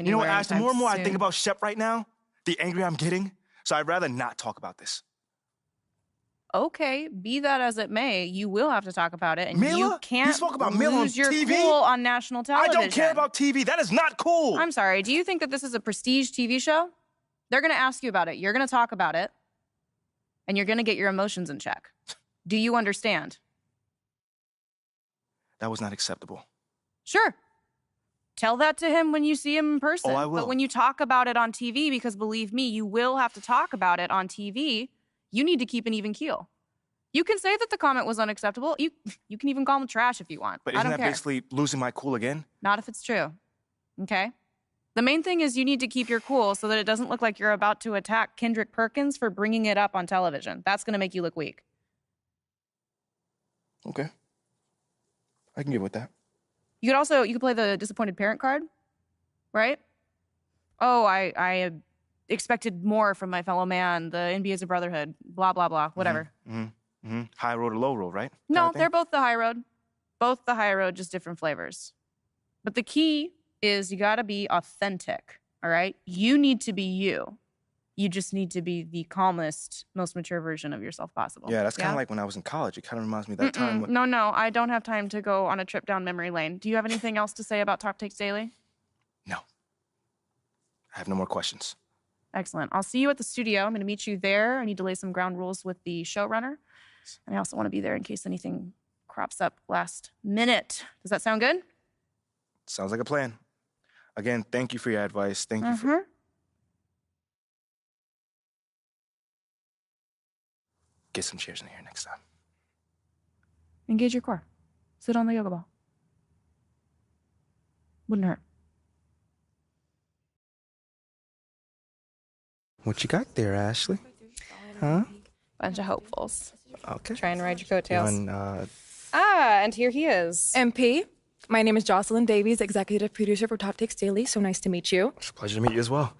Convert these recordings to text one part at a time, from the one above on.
anywhere. You know what, Ash, the more and more soon. I think about Chefpp right now, the angrier I'm getting. So I'd rather not talk about this. Okay, be that as it may, you will have to talk about it, and Mila? you can't You spoke about Mila on lose your TV? cool on national television. I don't care about TV. That is not cool. I'm sorry. Do you think that this is a prestige TV show? They're going to ask you about it. You're going to talk about it, and you're going to get your emotions in check. Do you understand? That was not acceptable. Sure. Tell that to him when you see him in person. Oh, I will. But when you talk about it on TV, because believe me, you will have to talk about it on TV, you need to keep an even keel. You can say that the comment was unacceptable. You can even call him trash if you want. But I isn't don't that care. basically losing my cool again? Not if it's true. Okay? The main thing is you need to keep your cool so that it doesn't look like you're about to attack Kendrick Perkins for bringing it up on television. That's going to make you look weak. Okay. I can get with that. You could play the disappointed parent card, right? Oh, I expected more from my fellow man. The NBA is a brotherhood. Blah, blah, blah. Whatever. High road or low road, right? No, they're both the high road. Both the high road, just different flavors. But the key is you got to be authentic, all right? You need to be you. You just need to be the calmest, most mature version of yourself possible. Yeah, that's kind of like when I was in college. It kind of reminds me of that time when... No, I don't have time to go on a trip down memory lane. Do you have anything else to say about Top Takes Daily? No. I have no more questions. Excellent. I'll see you at the studio. I'm going to meet you there. I need to lay some ground rules with the showrunner. And I also want to be there in case anything crops up last minute. Does that sound good? Sounds like a plan. Again, thank you for your advice. Thank you for... Get some chairs in here next time. Engage your core. Sit on the yoga ball. Wouldn't hurt. What you got there, Ashley? Huh? Bunch of hopefuls. Okay. Trying to ride your coattails. And, and here he is. MP, my name is Jocelyn Davies, executive producer for Top Takes Daily. So nice to meet you. It's a pleasure to meet you as well.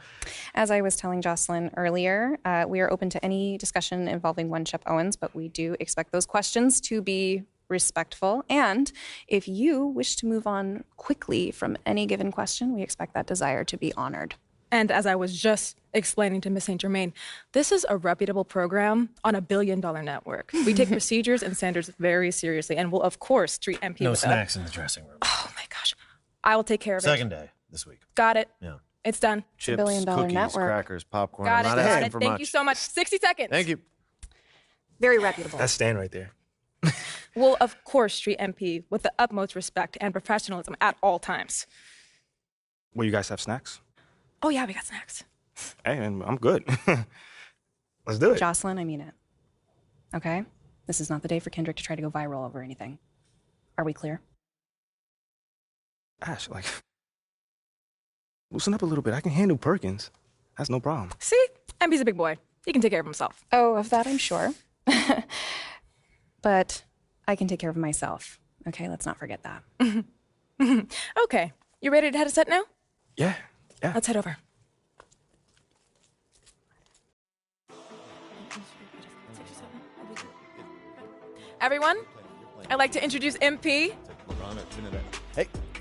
As I was telling Jocelyn earlier, we are open to any discussion involving one Chefpp Owens, but we do expect those questions to be respectful. And if you wish to move on quickly from any given question, we expect that desire to be honored. And as I was just explaining to Miss St. Germain, this is a reputable program on $1 billion network. We take procedures and standards very seriously and will, of course, treat MP No with snacks in the dressing room. Oh, my gosh. I will take care of it. Second day this week. Got it. Yeah. It's done. Chips, $1 billion cookies, network. crackers, popcorn. Got it. I'm not Got asking it. for Thank much. you so much. 60 seconds. Thank you. Very reputable. That's Stan right there. We'll, of course, treat MP with the utmost respect and professionalism at all times. Will you guys have snacks? Oh, yeah, we got snacks. Hey, man, I'm good. Let's do it. Jocelyn, I mean it. Okay? This is not the day for Kendrick to try to go viral over anything. Are we clear? Ash, loosen up a little bit. I can handle Perkins. That's no problem. See? MP's a big boy. He can take care of himself. Oh, of that I'm sure. But I can take care of myself. Okay, let's not forget that. Okay. You ready to head a set now? Yeah. Let's head over. Everyone, I'd like to introduce MP.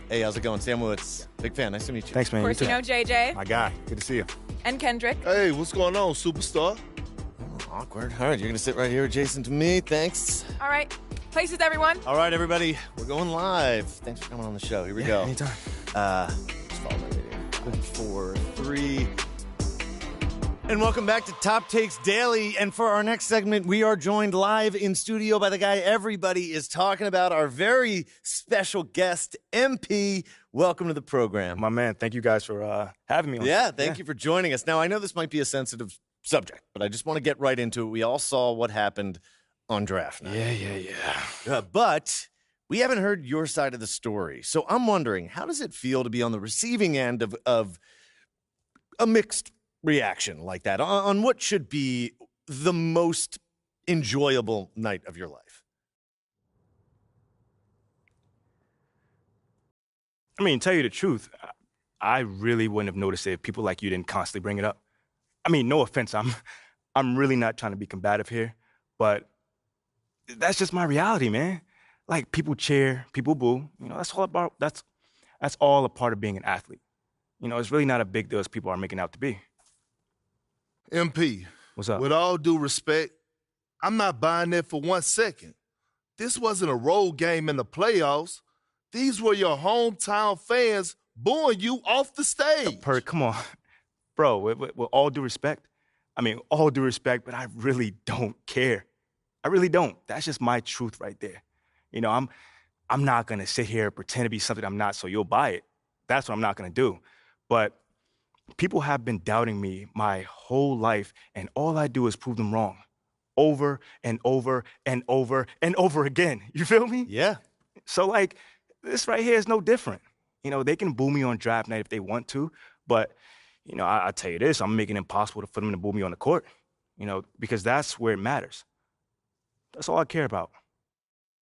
Hey, how's it going? Sam Woods. Big fan. Nice to meet you. Thanks, man. Of course, you know JJ My guy. Good to see you. and Kendrick. Hey, what's going on, superstar? Awkward. All right, you're going to sit right here adjacent to me. Thanks. All right. Places, everyone. All right, everybody. We're going live. Thanks for coming on the show. Here we go. Anytime. Just follow my video. 4, 3. And welcome back to Top Takes Daily. And for our next segment, we are joined live in studio by the guy everybody is talking about, our very special guest, MP. Welcome to the program. My man, thank you guys for having me on. Yeah, thank you for joining us. Now, I know this might be a sensitive subject, but I just want to get right into it. We all saw what happened on draft night. Yeah. But we haven't heard your side of the story. So I'm wondering, how does it feel to be on the receiving end of a mixed reaction like that on what should be the most enjoyable night of your life? I mean, tell you the truth, I really wouldn't have noticed it if people like you didn't constantly bring it up. I mean, no offense, I'm really not trying to be combative here, but that's just my reality, man. Like, people cheer, people boo. You know, that's all a part of being an athlete. it's really not a big deal as people are making out to be. MP, What's up? with all due respect, I'm not buying that for 1 second. This wasn't a road game in the playoffs. These were your hometown fans booing you off the stage. Perk, come on. Bro, with all due respect, all due respect, but I really don't care. I really don't. That's just my truth right there. I'm not going to sit here and pretend to be something I'm not so you'll buy it. That's what I'm not going to do. But people have been doubting me my whole life, and all I do is prove them wrong over and over and over and over again. You feel me? Yeah. So, this right here is no different. They can boo me on draft night if they want to, but, I tell you this, I'm making it impossible for them to boo me on the court, because that's where it matters. That's all I care about.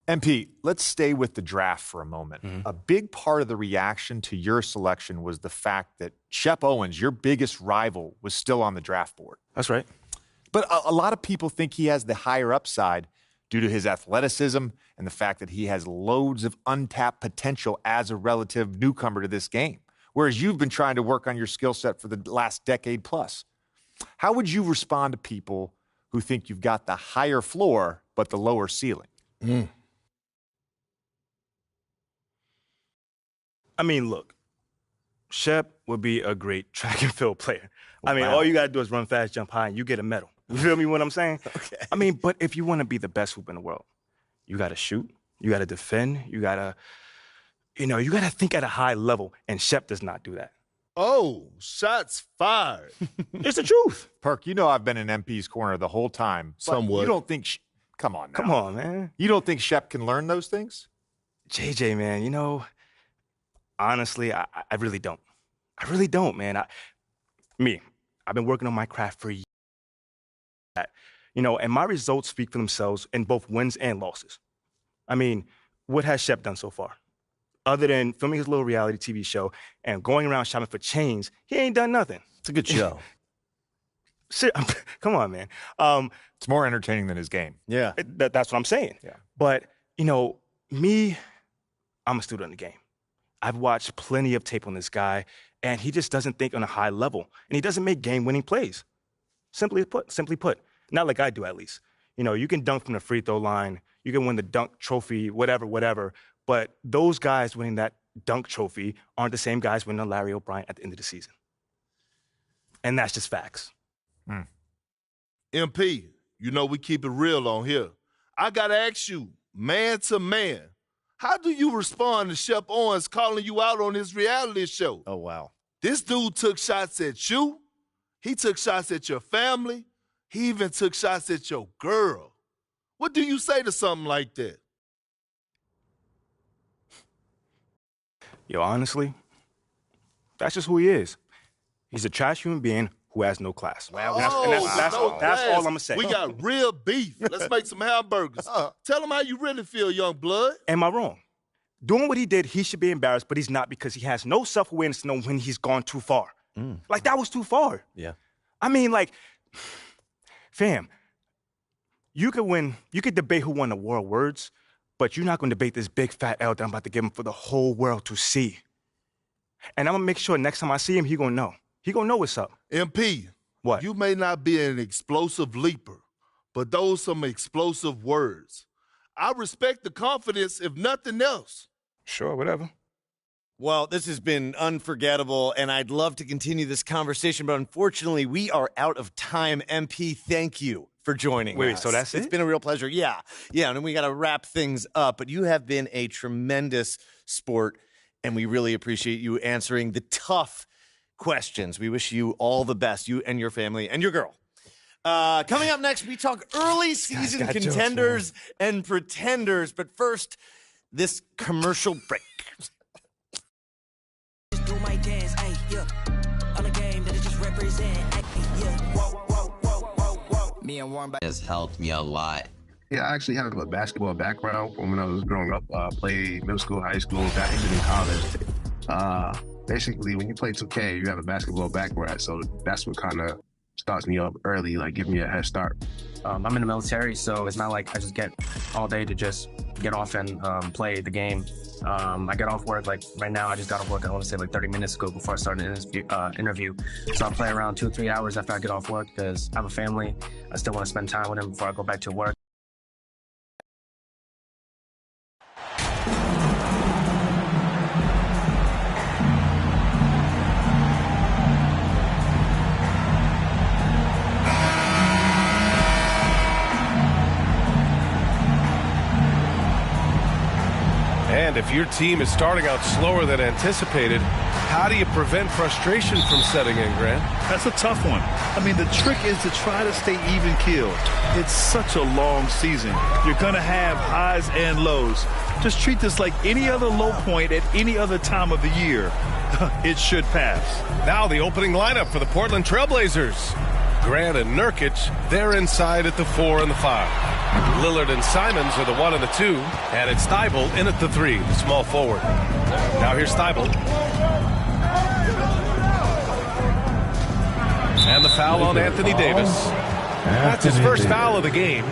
MP, let's stay with the draft for a moment. Mm-hmm. A big part of the reaction to your selection was the fact that Chefpp Owens, your biggest rival, was still on the draft board. That's right. But a lot of people think he has the higher upside due to his athleticism and the fact that he has loads of untapped potential as a relative newcomer to this game, whereas you've been trying to work on your skill set for the last decade plus. How would you respond to people who think you've got the higher floor but the lower ceiling? Look, Chefpp would be a great track and field player. Wow. All you got to do is run fast, jump high, and you get a medal. You feel me what I'm saying? Okay. But if you want to be the best hoop in the world, you got to shoot, you got to defend, you got to, you got to think at a high level, and Chefpp does not do that. Oh, shots fired. It's the truth. Perk, I've been in MP's corner the whole time. But Somewhat. You don't think come on now. Come on, man. You don't think Chefpp can learn those things? JJ, man, honestly, I really don't. I really don't, man. I've been working on my craft for years. And my results speak for themselves in both wins and losses. What has Chefpp done so far? Other than filming his little reality TV show and going around shopping for chains, he ain't done nothing. It's a good show. Shit, come on, man. It's more entertaining than his game. Yeah. That's what I'm saying. Yeah. But, me, I'm a student of the game. I've watched plenty of tape on this guy, and he just doesn't think on a high level, and he doesn't make game-winning plays. Simply put, not like I do at least. You can dunk from the free throw line, you can win the dunk trophy, whatever, but those guys winning that dunk trophy aren't the same guys winning a Larry O'Brien at the end of the season. And that's just facts. MP, we keep it real on here. I got to ask you, man to man, how do you respond to Chefpp Owens calling you out on his reality show? Oh, wow. This dude took shots at you. He took shots at your family. He even took shots at your girl. What do you say to something like that? Yo, honestly, that's just who he is. He's a trash human being who has no class. Wow. That's all I'm going to say. We got real beef. Let's make some hamburgers. Tell him how you really feel, young blood. Am I wrong? Doing what he did, he should be embarrassed, but he's not because he has no self-awareness to know when he's gone too far. That was too far. Yeah. Fam, you could debate who won the world words, but you're not going to debate this big fat L that I'm about to give him for the whole world to see. And I'm going to make sure next time I see him, he going to know. He going to know what's up. MP, What? You may not be an explosive leaper, but those some explosive words. I respect the confidence, if nothing else. Sure, whatever. Well, this has been unforgettable, and I'd love to continue this conversation, but unfortunately, we are out of time. MP, thank you for joining us. Wait, so that's it? It's been a real pleasure. Yeah, and then we got to wrap things up, but you have been a tremendous sport, and we really appreciate you answering the tough questions. We wish you all the best, you and your family and your girl. Coming up next, we talk early season contenders and pretenders, but first, this commercial break. Has helped me a lot. Yeah, I actually have a basketball background from when I was growing up. Played middle school, high school, got even in college. Basically, when you play 2K, you have a basketball background, so that's what kind of starts me up early, like give me a head start. I'm in the military, so it's not like I just get all day to just get off and play the game. I get off work, like right now I just got off work, I want to say like 30 minutes ago before I started an interview. So I play around 2 or 3 hours after I get off work because I have a family. I still want to spend time with them before I go back to work. And if your team is starting out slower than anticipated, how do you prevent frustration from setting in, Grant? That's a tough one. I mean, the trick is to try to stay even keeled. It's such a long season. You're going to have highs and lows. Just treat this like any other low point at any other time of the year. It should pass. Now the opening lineup for the Portland Trailblazers. Grant and Nurkic, they're inside at the 4 and the 5. Lillard and Simons are the 1 and the 2, and it's Thibault in at the 3, the small forward. Now here's Thibault. And the foul on Anthony Davis. That's his first foul of the game.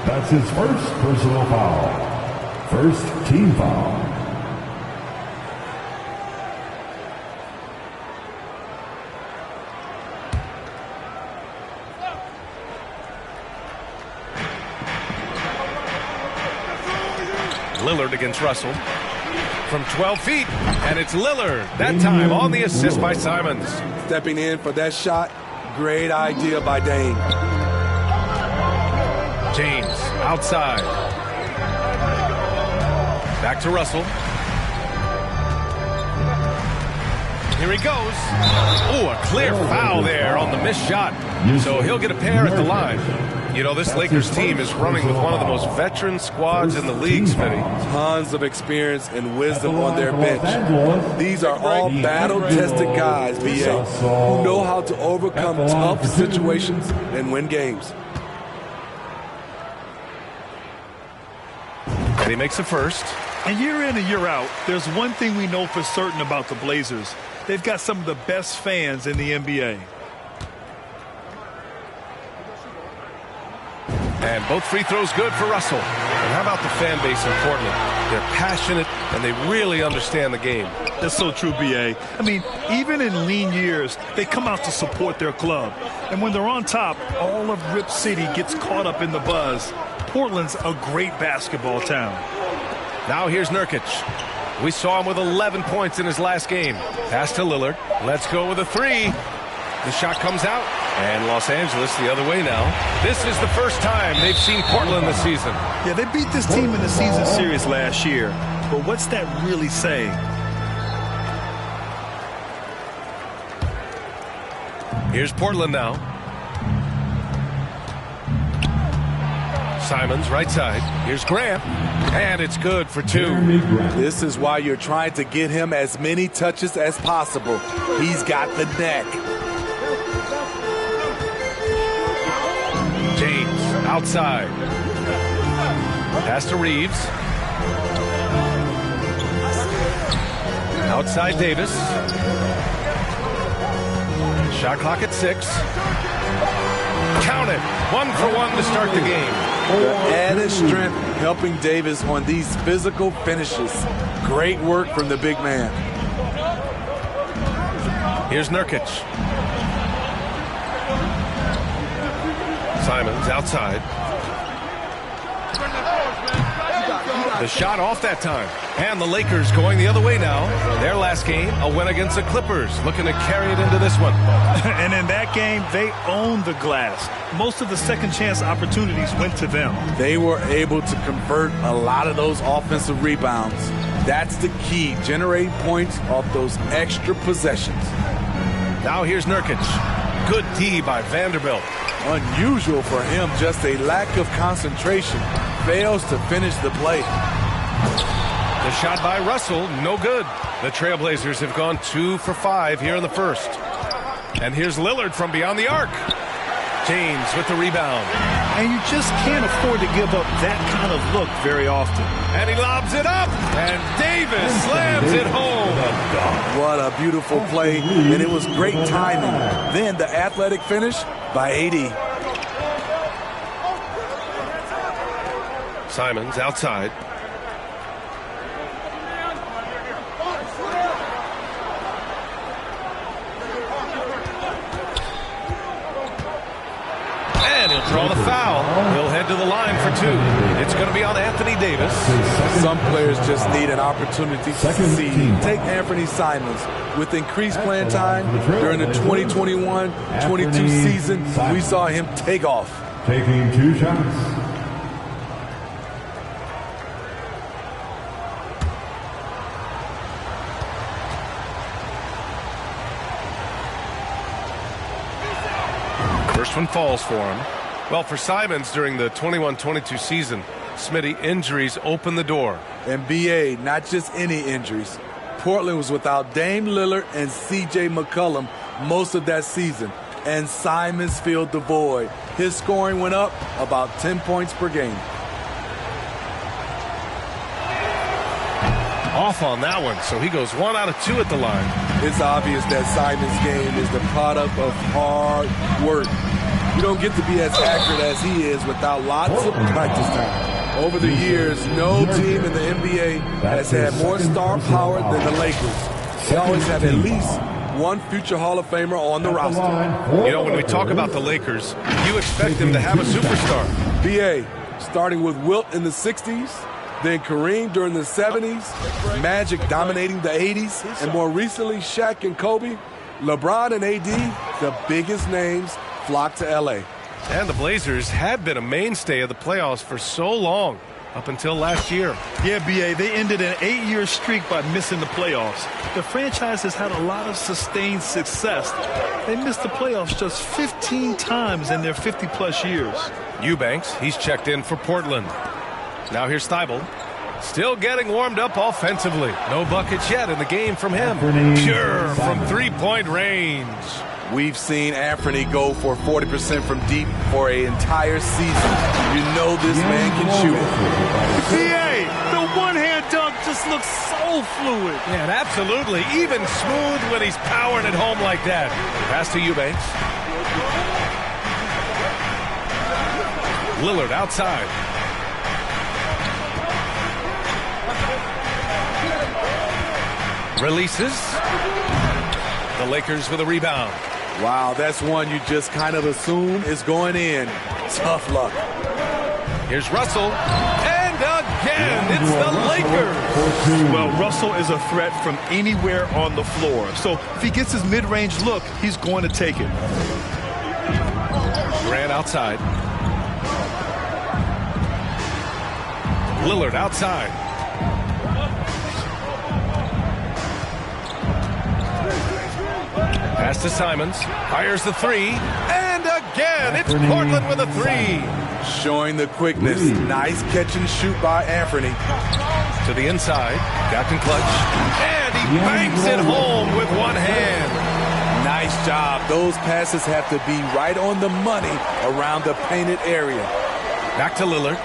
That's his first personal foul. First team foul. Lillard against Russell from 12 feet, and it's Lillard, that time on the assist by Simons. Stepping in for that shot, great idea by Dame. James outside. Back to Russell. Here he goes. Oh, a clear foul there on the missed shot. So he'll get a pair at the line. You know, this Lakers team is running with one of the most veteran squads in the league, Smitty. Tons of experience and wisdom on their bench. These are all battle-tested guys, BA, who know how to overcome tough situations and win games. And he makes a first. And year in and year out, there's one thing we know for certain about the Blazers. They've got some of the best fans in the NBA. And both free throws good for Russell. And how about the fan base in Portland? They're passionate, and they really understand the game. That's so true, B.A. I mean, even in lean years, they come out to support their club. And when they're on top, all of Rip City gets caught up in the buzz. Portland's a great basketball town. Now here's Nurkic. We saw him with 11 points in his last game. Pass to Lillard. Let's go with a 3. The shot comes out, and Los Angeles the other way now. This is the first time they've seen Portland this season. Yeah, they beat this team in the season series last year. But what's that really saying? Here's Portland now. Simons, right side. Here's Grant, and it's good for 2. This is why you're trying to get him as many touches as possible. He's got the neck. James outside. Pass to Reeves. Outside Davis. Shot clock at 6. Count it. 1 for 1 to start the game. The added strength helping Davis on these physical finishes. Great work from the big man. Here's Nurkic. Simons outside. The shot off that time. And the Lakers going the other way now. Their last game, a win against the Clippers. Looking to carry it into this one. And in that game, they owned the glass. Most of the second chance opportunities went to them. They were able to convert a lot of those offensive rebounds. That's the key, generating points off those extra possessions. Now here's Nurkic. Good D by Vanderbilt. Unusual for him, just a lack of concentration. Fails to finish the play. The shot by Russell, no good. The Trailblazers have gone 2 for 5 here in the first. And here's Lillard from beyond the arc. James with the rebound. And you just can't afford to give up that kind of look very often. And he lobs it up, and Davis slams it home. What a beautiful play, and it was great timing. Then the athletic finish by AD. Simons outside. And he'll draw the foul. He'll head to the line for 2. It's going to be on Anthony Davis. Some players just need an opportunity to succeed. Take Anthony Simons. With increased playing time during the 2021-22 season, we saw him take off. Taking 2 shots. First one falls for him. Well, for Simons during the 21-22 season, Smitty, injuries opened the door. And BA, not just any injuries. Portland was without Dame Lillard and C.J. McCollum most of that season, and Simons filled the void. His scoring went up about 10 points per game. Off on that one, so he goes 1 out of 2 at the line. It's obvious that Simons' game is the product of hard work. You don't get to be as accurate as he is without lots of practice time. Over the years, no team in the NBA has had more star power than the Lakers. They always have at least one future Hall of Famer on the roster. You know, when we talk about the Lakers, you expect them to have a superstar. BA, starting with Wilt in the 60s, then Kareem during the 70s, Magic dominating the 80s, and more recently Shaq and Kobe, LeBron and AD, the biggest names flocked to LA. And the Blazers had been a mainstay of the playoffs for so long, up until last year. Yeah, BA, they ended an 8-year streak by missing the playoffs. The franchise has had a lot of sustained success. They missed the playoffs just 15 times in their 50-plus years. Eubanks, he's checked in for Portland. Now here's Thibault. Still getting warmed up offensively. No buckets yet in the game from him. Pure from three-point range. We've seen Anthony go for 40% from deep for an entire season. You know this man can shoot it. PA, the one-hand dunk just looks so fluid. Yeah, and absolutely. Even smooth when he's powering it home like that. Pass to Eubanks. Lillard outside. Releases. The Lakers with a rebound. Wow, that's one you just kind of assume is going in. Tough luck. Here's Russell. And again, it's the Lakers. Well, Russell is a threat from anywhere on the floor. So if he gets his mid-range look, he's going to take it. Grant outside. Lillard outside. Pass to Simons. Fires the 3. And again, it's Portland with a 3. Showing the quickness. Nice catch and shoot by Anthony. To the inside. Captain Clutch. And he bangs it home with one hand. Nice job. Those passes have to be right on the money around the painted area. Back to Lillard.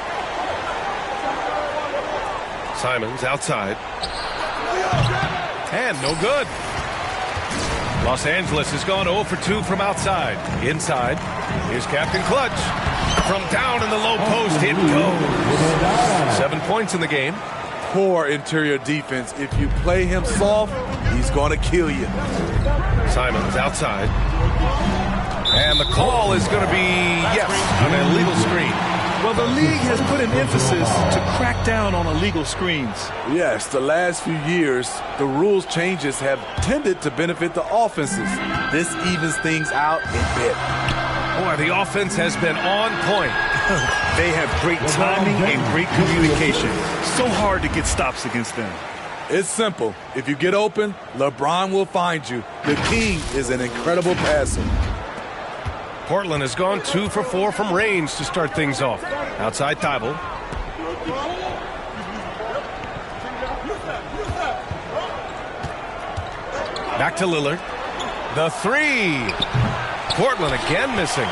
Simons outside. And no good. Los Angeles has gone 0 for 2 from outside. Inside, here's Captain Clutch. From down in the low post, it goes. 7 points in the game. Poor interior defense. If you play him soft, he's going to kill you. Simons outside. And the call is going to be, yes, an illegal screen. Well, the league has put an emphasis to crack down on illegal screens. Yes, the last few years, the rules changes have tended to benefit the offenses. This evens things out a bit. Boy, the offense has been on point. They have great timing and great communication. So hard to get stops against them. It's simple. If you get open, LeBron will find you. The king is an incredible passer. Portland has gone 2 for 4 from range to start things off. Outside Thibault. Back to Lillard. The 3. Portland again missing.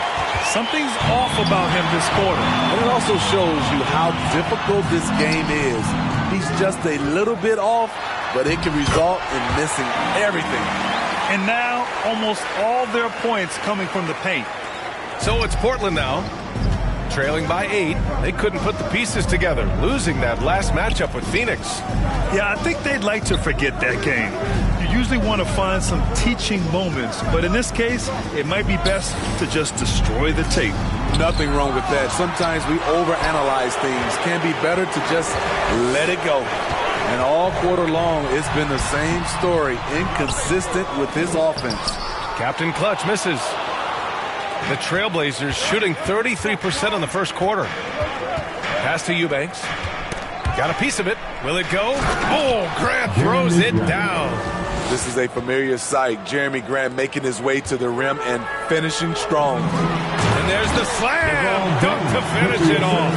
Something's off about him this quarter. And it also shows you how difficult this game is. He's just a little bit off, but it can result in missing everything. And now, almost all their points coming from the paint. So it's Portland now, trailing by 8. They couldn't put the pieces together, losing that last matchup with Phoenix. Yeah, I think they'd like to forget that game. You usually want to find some teaching moments, but in this case, it might be best to just destroy the tape. Nothing wrong with that. Sometimes we overanalyze things. Can be better to just let it go. And all quarter long, it's been the same story, inconsistent with his offense. Captain Clutch misses. The Trailblazers shooting 33% in the first quarter. Pass to Eubanks. Got a piece of it. Will it go? Oh, Grant throws it down. This is a familiar sight. Jeremy Grant making his way to the rim and finishing strong. And there's the slam dunk to finish it off.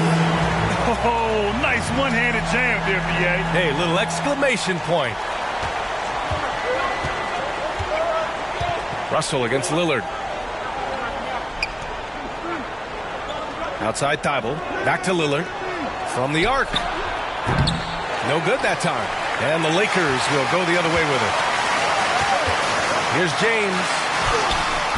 Oh, nice one-handed jam there, B.A. Hey, little exclamation point. Russell against Lillard. Outside Thibault. Back to Lillard. From the arc. No good that time. And the Lakers will go the other way with it. Here's James.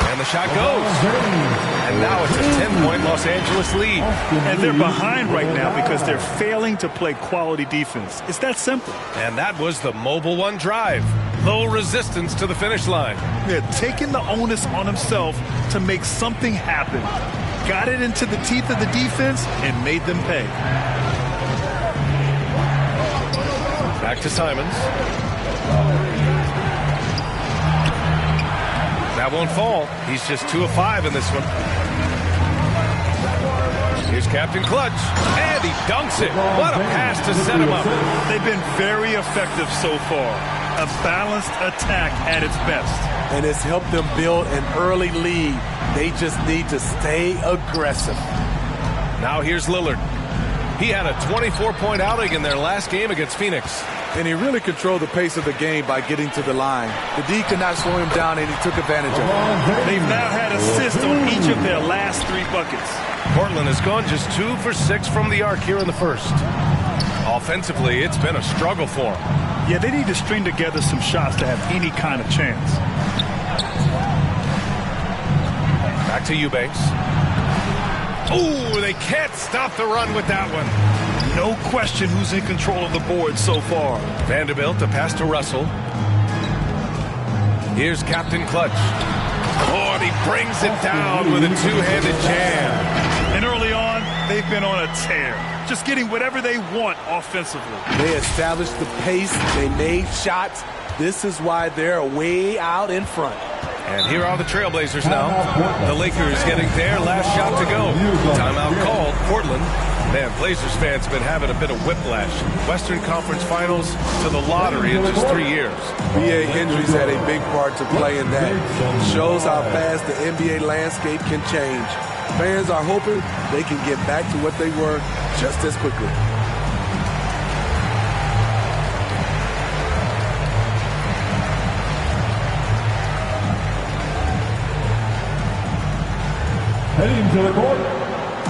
And the shot goes. And now it's a 10-point Los Angeles lead. And they're behind right now because they're failing to play quality defense. It's that simple. And that was the Mobile One drive. Low resistance to the finish line. They're taking the onus on himself to make something happen. Got it into the teeth of the defense and made them pay. Back to Simons. That won't fall. He's just 2 of 5 in this one. Here's Captain Clutch. And he dunks it. What a pass to set him up. They've been very effective so far. A balanced attack at its best. And it's helped them build an early lead. They just need to stay aggressive. Now here's Lillard. He had a 24-point outing in their last game against Phoenix. And he really controlled the pace of the game by getting to the line. The D could not slow him down, and he took advantage of it. They've now had assists on each of their last 3 buckets. Portland has gone just 2 for 6 from the arc here in the first. Offensively, it's been a struggle for them. Yeah, they need to string together some shots to have any kind of chance. Back to Eubanks. Ooh, they can't stop the run with that one. No question who's in control of the board so far. Vanderbilt to pass to Russell. Here's Captain Clutch. Oh, and he brings it down with a two-handed jam. And early on, they've been on a tear. Just getting whatever they want offensively. They established the pace. They made shots. This is why they're way out in front. And here are the Trailblazers now. The Lakers getting their last shot to go. Timeout called. Portland. Man, Blazers fans been having a bit of whiplash. Western Conference Finals to the lottery in just 3 years. NBA injuries had a big part to play in that. Shows how fast the NBA landscape can change. Fans are hoping they can get back to what they were just as quickly. Heading to the court,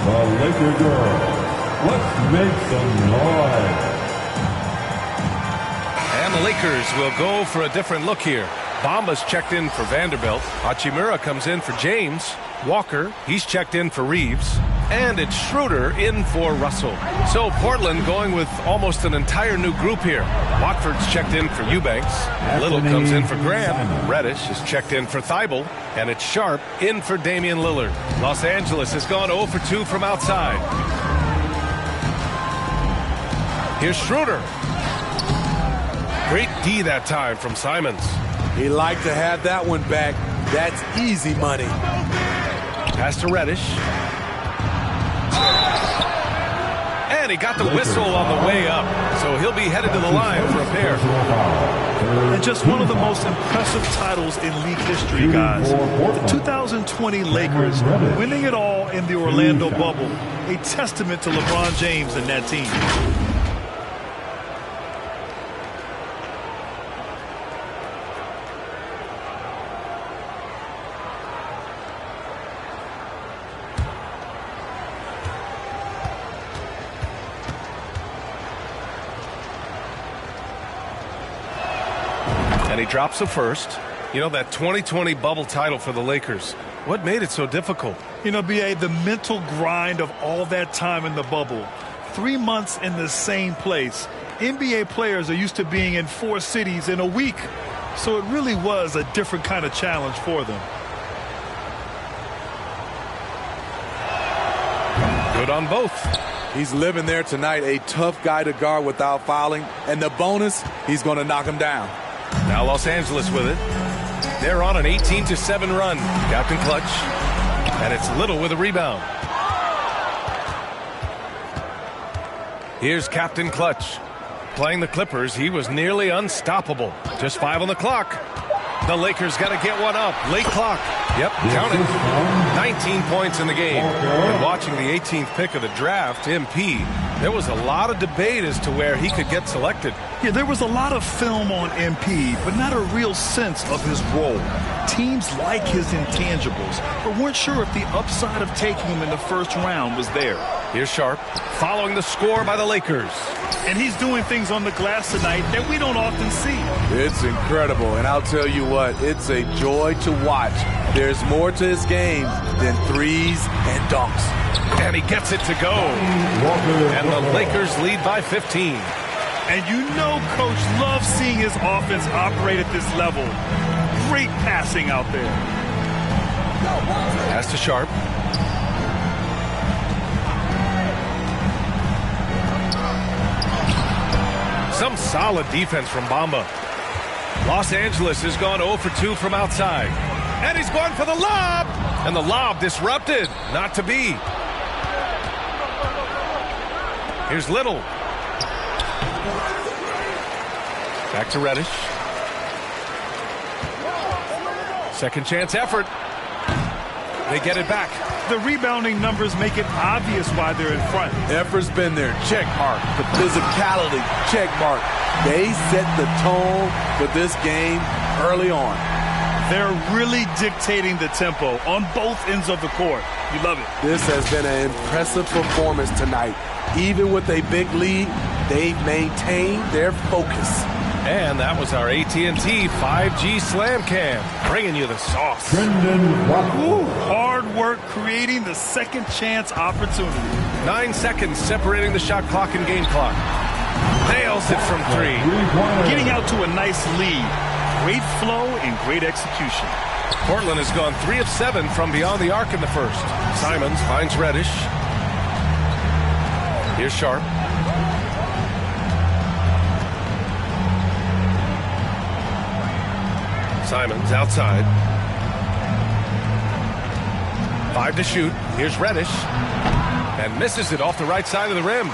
the Laker girls. Let's make some noise. And the Lakers will go for a different look here. Bamba's checked in for Vanderbilt. Hachimura comes in for James. Walker, he's checked in for Reeves. And it's Schroeder in for Russell. So Portland going with almost an entire new group here. Watford's checked in for Eubanks. Little comes in for Grant. Reddish is checked in for Thibault. And it's Sharp in for Damian Lillard. Los Angeles has gone 0 for 2 from outside. Here's Schroeder. Great D that time from Simons. He liked to have that one back. That's easy money. Pass to Reddish. And he got the whistle on the way up. So he'll be headed to the line for a pair. And just one of the most impressive titles in league history, guys. The 2020 Lakers winning it all in the Orlando bubble. A testament to LeBron James and that team. And he drops the first. You know, that 2020 bubble title for the Lakers, what made it so difficult? You know, B.A., the mental grind of all that time in the bubble. 3 months in the same place. NBA players are used to being in 4 cities in a week. So it really was a different kind of challenge for them. Good on both. He's living there tonight, a tough guy to guard without fouling. And the bonus, he's going to knock him down. Now Los Angeles with it. They're on an 18-7 run. Captain Clutch. And it's Little with a rebound. Here's Captain Clutch. Playing the Clippers, he was nearly unstoppable. Just 5 on the clock. The Lakers got to get one up. Late clock. Yep, count it. 19 points in the game. And watching the 18th pick of the draft, MP, there was a lot of debate as to where he could get selected. Yeah, there was a lot of film on MP, but not a real sense of his role. Teams like his intangibles, but weren't sure if the upside of taking him in the first round was there. Here's Sharp, following the score by the Lakers. And he's doing things on the glass tonight that we don't often see. It's incredible, and I'll tell you what, it's a joy to watch. There's more to his game than threes and dunks. And he gets it to go. And the Lakers lead by 15. And you know Coach loves seeing his offense operate at this level. Great passing out there. Pass to Sharp. Some solid defense from Bamba. Los Angeles has gone 0 for 2 from outside. And he's going for the lob. And the lob disrupted. Not to be. Here's Little. Back to Reddish. Second chance effort. They get it back. The rebounding numbers make it obvious why they're in front. Effort's been there. Check mark. The physicality. Check mark. They set the tone for this game early on. They're really dictating the tempo on both ends of the court. You love it. This has been an impressive performance tonight. Even with a big lead, they've maintained their focus. And that was our AT&T 5G Slam Cam, bringing you the sauce. Ooh, hard work creating the second chance opportunity. 9 seconds separating the shot clock and game clock. Nails it from 3. Getting out to a nice lead. Great flow and great execution. Portland has gone 3 of 7 from beyond the arc in the first. Simons finds Reddish. Here's Sharp. Simons outside. 5 to shoot. Here's Reddish. And misses it off the right side of the rim.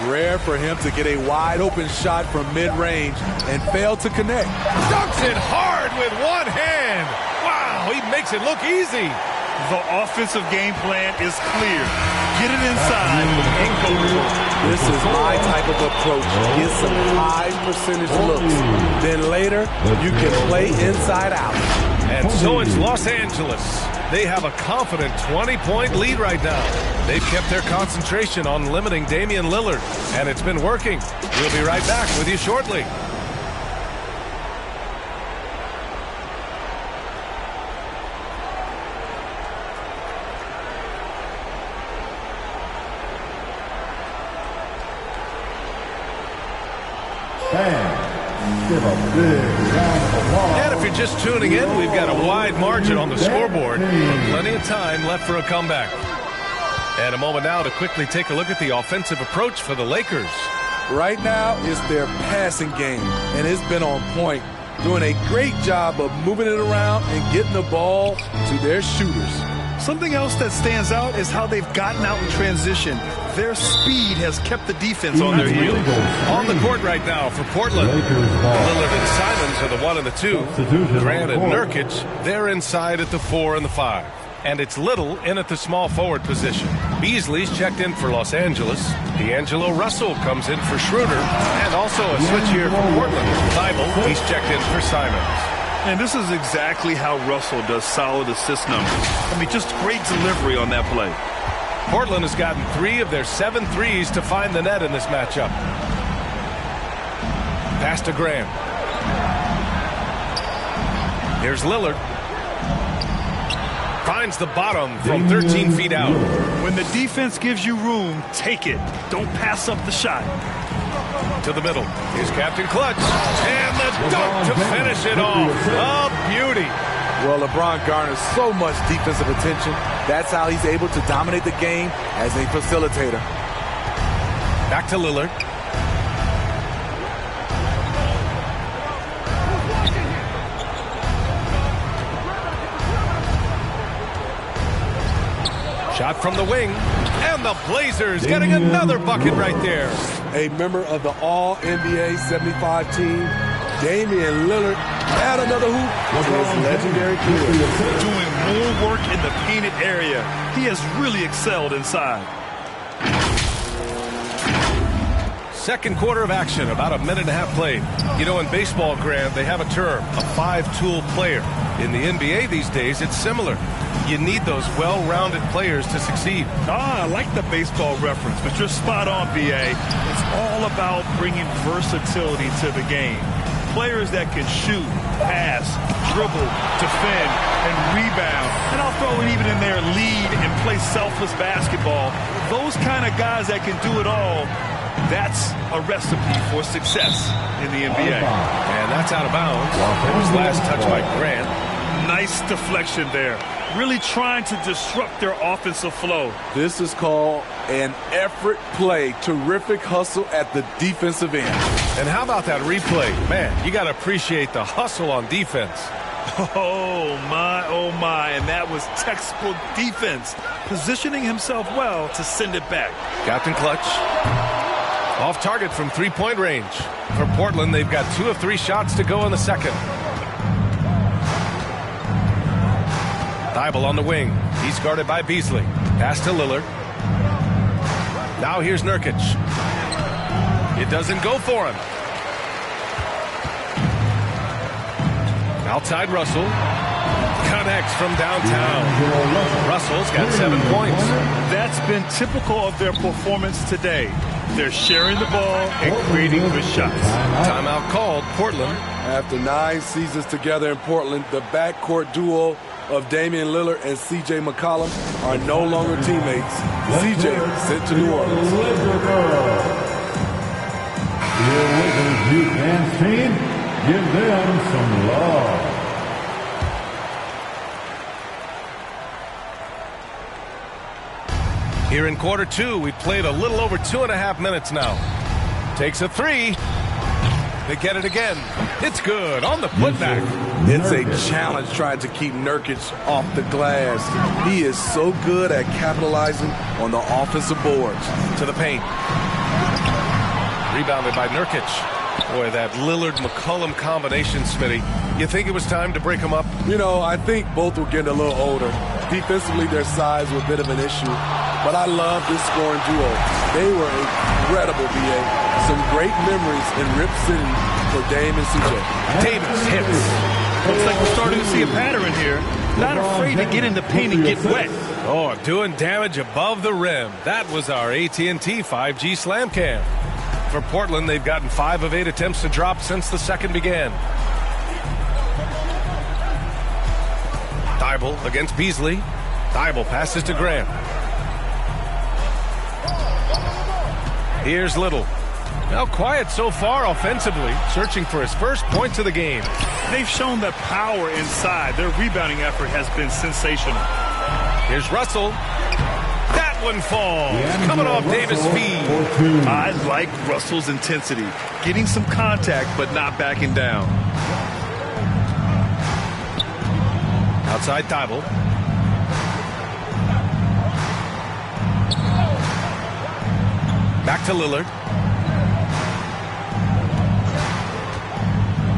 Rare for him to get a wide open shot from mid-range and fail to connect. Dunks it hard with one hand. Wow, he makes it look easy. The offensive game plan is clear. Get it inside and go to it. This is my type of approach. Get some high percentage looks. Then later, you can play inside out. And so it's Los Angeles. They have a confident 20-point lead right now. They've kept their concentration on limiting Damian Lillard, and it's been working. We'll be right back with you shortly. And if you're just tuning in, we've got a wide margin on the scoreboard. Plenty of time left for a comeback. And a moment now to quickly take a look at the offensive approach for the Lakers. Right now, it's their passing game, and it's been on point. Doing a great job of moving it around and getting the ball to their shooters. Something else that stands out is how they've gotten out in transition. Their speed has kept the defense on their heels. On the court right now for Portland. Lillard and Simons are the 1 and the 2. Grant and Nurkic, they're inside at the 4 and the 5. And it's Little in at the small forward position. Beasley's checked in for Los Angeles. D'Angelo Russell comes in for Schroeder. And also a switch here for Portland. Thibault, he's checked in for Simons. And this is exactly how Russell does solid assist numbers. I mean, just great delivery on that play. Portland has gotten 3 of their 7 threes to find the net in this matchup. Pass to Graham. Here's Lillard. Finds the bottom from 13 feet out. When the defense gives you room, take it. Don't pass up the shot. To the middle. Here's Captain Clutch. And the dunk to finish it off. A beauty. Well, LeBron garners so much defensive attention. That's how he's able to dominate the game as a facilitator. Back to Lillard. Shot from the wing, and the Blazers getting another bucket right there. A member of the All-NBA 75 team, Damian Lillard, add another hoop to his legendary career. Doing more work in the painted area. He has really excelled inside. Second quarter of action, about a minute and a half played. You know, in baseball, Grant, they have a term, a five-tool player. In the NBA these days, it's similar. You need those well-rounded players to succeed. I like the baseball reference, but you're spot on, B.A. It's all about bringing versatility to the game. Players that can shoot, pass, dribble, defend, and rebound. And I'll throw it even in there, lead and play selfless basketball. Those kind of guys that can do it all, that's a recipe for success in the NBA. And that's out of bounds. It was last touched by Grant. Nice deflection there. Really trying to disrupt their offensive flow. This is called an effort play. Terrific hustle at the defensive end. And how about that replay? Man, you got to appreciate the hustle on defense. Oh, my. And that was textbook defense. Positioning himself well to send it back. Captain Clutch. Off target from three-point range. For Portland, they've got 2 of 3 shots to go in the second. Thibault on the wing. He's guarded by Beasley. Pass to Lillard. Now here's Nurkic. It doesn't go for him. Outside Russell. Connects from downtown. Russell's got 7 points. That's been typical of their performance today. They're sharing the ball and creating good shots. Timeout called. Portland. After 9 seasons together in Portland, the backcourt duo of Damian Lillard and C.J. McCollum are no longer teammates. C.J. sent to New Orleans. Your Wizards youth dance team, give them some love. Here in quarter 2, we played a little over 2.5 minutes now. Takes a 3. They get it again. It's good on the putback. It's a challenge trying to keep Nurkic off the glass. He is so good at capitalizing on the offensive boards. To the paint. Rebounded by Nurkic. Boy, that Lillard-McCollum combination, Smitty. You think it was time to break them up? You know, I think both were getting a little older. Defensively, their size was a bit of an issue. But I love this scoring duo. They were incredible, B.A. Some great memories in Rip City for Dame and C.J. Davis hits. Looks like we're starting to see a pattern here. Not afraid to get in the paint and get wet. Oh, doing damage above the rim. That was our AT&T 5G Slam Cam. For Portland, they've gotten 5 of 8 attempts to drop since the second began. Thibault against Beasley. Thibault passes to Grant. Here's Little. Now quiet so far offensively, searching for his first points of the game. They've shown the power inside. Their rebounding effort has been sensational. Here's Russell. That one falls. Coming off Davis' feed. I like Russell's intensity. Getting some contact, but not backing down. Outside Thibault. Back to Lillard.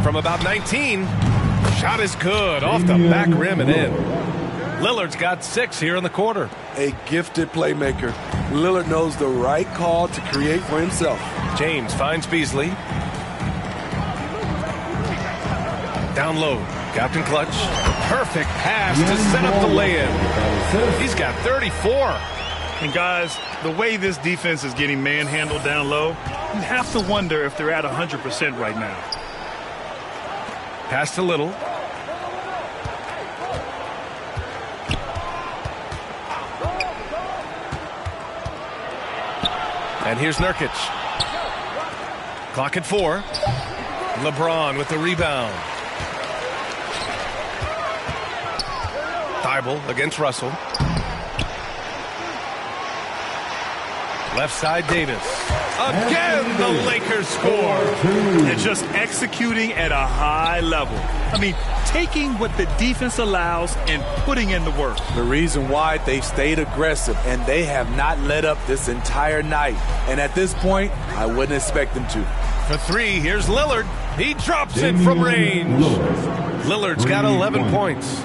From about 19. Shot is good. Off the back rim and in. Lillard's got 6 here in the quarter. A gifted playmaker. Lillard knows the right call to create for himself. James finds Beasley. Down low. Captain Clutch. Perfect pass to set up the lay-in. He's got 34. And guys, the way this defense is getting manhandled down low, you have to wonder if they're at 100% right now. Pass to Little. And here's Nurkic. Clock at 4. LeBron with the rebound. Thibault against Russell. Left side, Davis. Again, the Lakers score. They're just executing at a high level. I mean, taking what the defense allows and putting in the work. The reason why they stayed aggressive, and they have not let up this entire night. And at this point, I wouldn't expect them to. For 3, here's Lillard. He drops it from range. Lillard's got 11 points.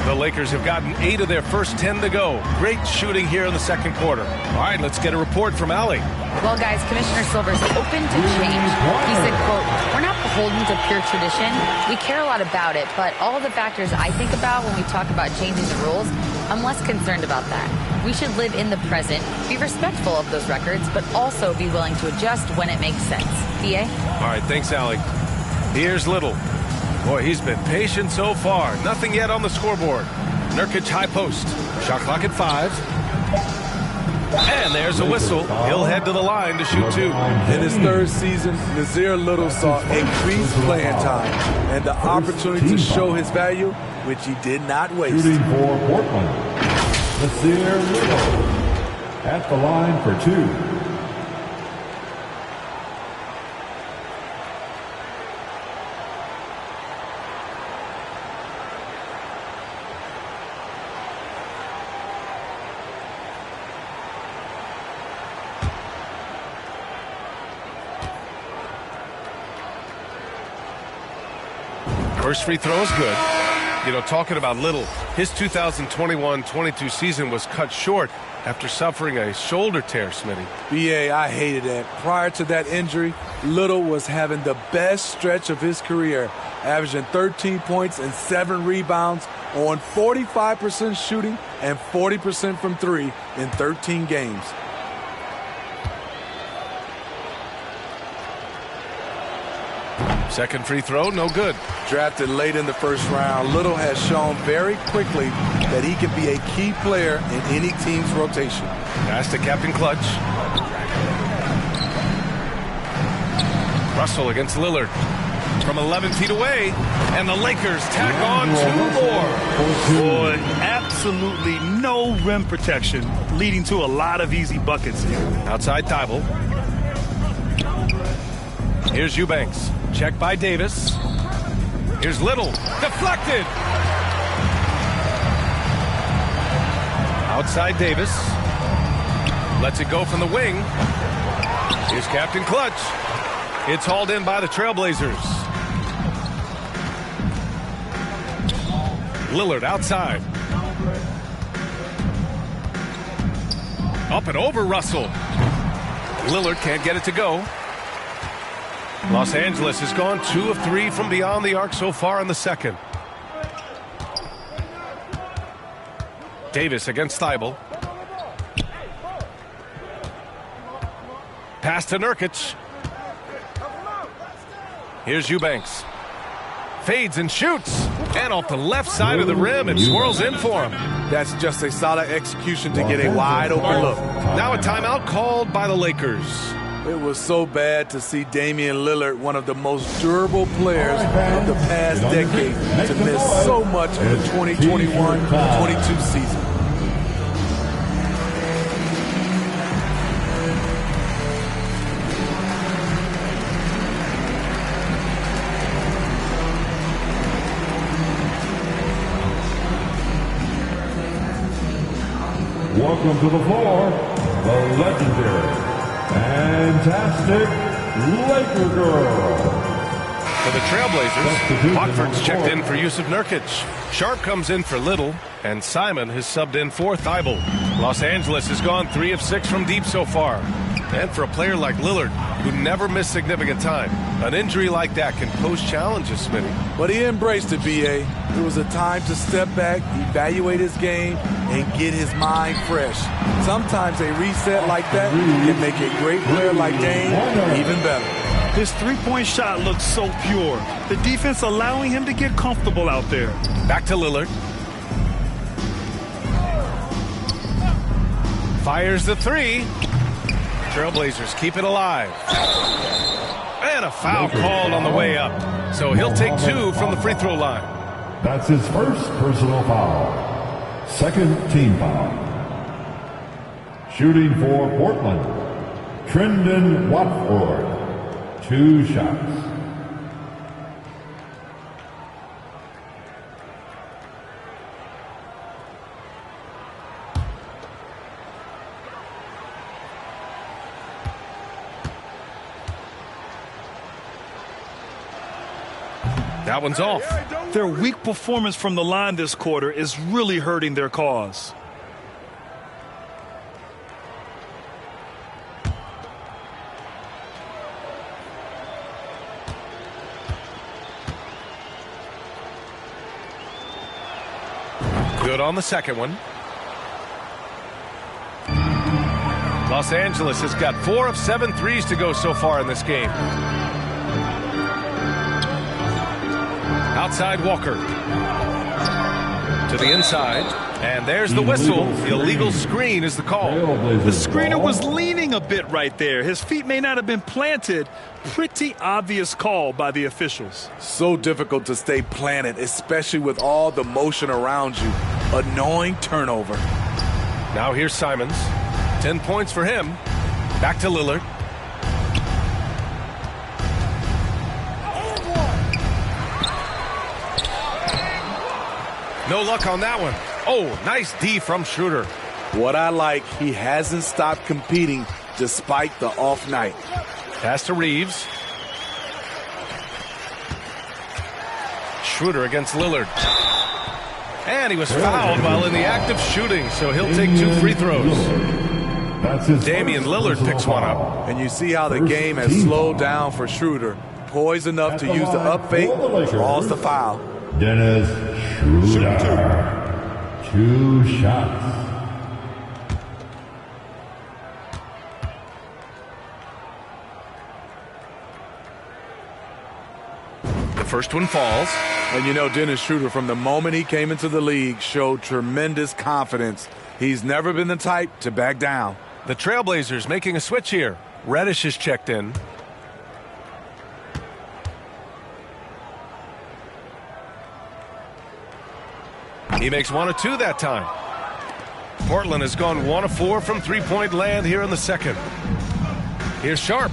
The Lakers have gotten 8 of their first 10 to go. Great shooting here in the second quarter. All right, let's get a report from Allie. Well, guys, Commissioner Silver's open to change. He said, quote, "We're not beholden to pure tradition. We care a lot about it, but all of the factors I think about when we talk about changing the rules, I'm less concerned about that. We should live in the present, be respectful of those records, but also be willing to adjust when it makes sense." BA? All right, thanks, Allie. Here's Little. Boy, he's been patient so far. Nothing yet on the scoreboard. Nurkic high post. Shot clock at 5. And there's a whistle. He'll head to the line to shoot 2. In his third season, Nazir Little saw increased playing time and the opportunity to show his value, which he did not waste. Shooting for Portland, Nazir Little at the line for 2. First free throw is good. You know, talking about Little, his 2021-22 season was cut short after suffering a shoulder tear, Smitty. BA, I hated that. Prior to that injury, Little was having the best stretch of his career, averaging 13 points and 7 rebounds on 45% shooting and 40% from 3 in 13 games. Second free throw, no good. Drafted late in the first round, Little has shown very quickly that he can be a key player in any team's rotation. Pass to Captain Clutch. Russell against Lillard from 11 feet away, and the Lakers tack on 2 more. Boy, absolutely no rim protection, leading to a lot of easy buckets here. Outside Thibault. Here's Eubanks. Check by Davis. Here's Little. Deflected. Outside Davis. Lets it go from the wing. Here's Captain Clutch. It's hauled in by the Trailblazers. Lillard outside. Up and over Russell. Lillard can't get it to go. Los Angeles has gone 2 of 3 from beyond the arc so far in the second. Davis against Thibault. Pass to Nurkic. Here's Eubanks. Fades and shoots. And off the left side of the rim, it swirls in for him. That's just a solid execution to get a wide open look. Now a timeout called by the Lakers. It was so bad to see Damian Lillard, one of the most durable players of the past decade, to miss so much of the 2021-22 season. Welcome to the floor, the legendary, fantastic Laker girl. For the Trailblazers, Hockford's checked in for Yusuf Nurkic. Sharp comes in for Little, and Simon has subbed in for Thibault. Los Angeles has gone 3 of 6 from deep so far. And for a player like Lillard, who never missed significant time, an injury like that can pose challenges, Smitty. But he embraced it, BA. It was a time to step back, evaluate his game, and get his mind fresh. Sometimes a reset like that can make a great player like Dame even better. His three-point shot looks so pure. The defense allowing him to get comfortable out there. Back to Lillard. Fires the 3. Trailblazers keep it alive. And a foul called on the way up. So he'll take 2 from the free throw line. That's his first personal foul. Second team foul. Shooting for Portland, Trendon Watford. 2 shots. That one's off. Their weak performance from the line this quarter is really hurting their cause. Good on the second one. Los Angeles has got 4 of 7 threes to go so far in this game. Outside Walker. To the inside. And there's the whistle. The illegal screen is the call. The screener was leaning a bit right there. His feet may not have been planted. Pretty obvious call by the officials. So difficult to stay planted, especially with all the motion around you. Annoying turnover. Now here's Simons. 10 points for him. Back to Lillard. No luck on that one. Oh, nice D from Schroeder. What I like, he hasn't stopped competing despite the off night. Pass to Reeves. Schroeder against Lillard. And he was fouled while in the act of shooting, so he'll take 2 free throws. Damian Lillard picks one up. And you see how the game has slowed down for Schroeder. Poised enough to use the up fake, draws the foul. Dennis Schroeder. 2 shots. The first one falls. And you know, Dennis Schroeder, from the moment he came into the league, showed tremendous confidence. He's never been the type to back down. The Trailblazers making a switch here. Reddish is checked in. He makes 1 of 2 that time. Portland has gone 1 of 4 from three-point land here in the second. Here's Sharp.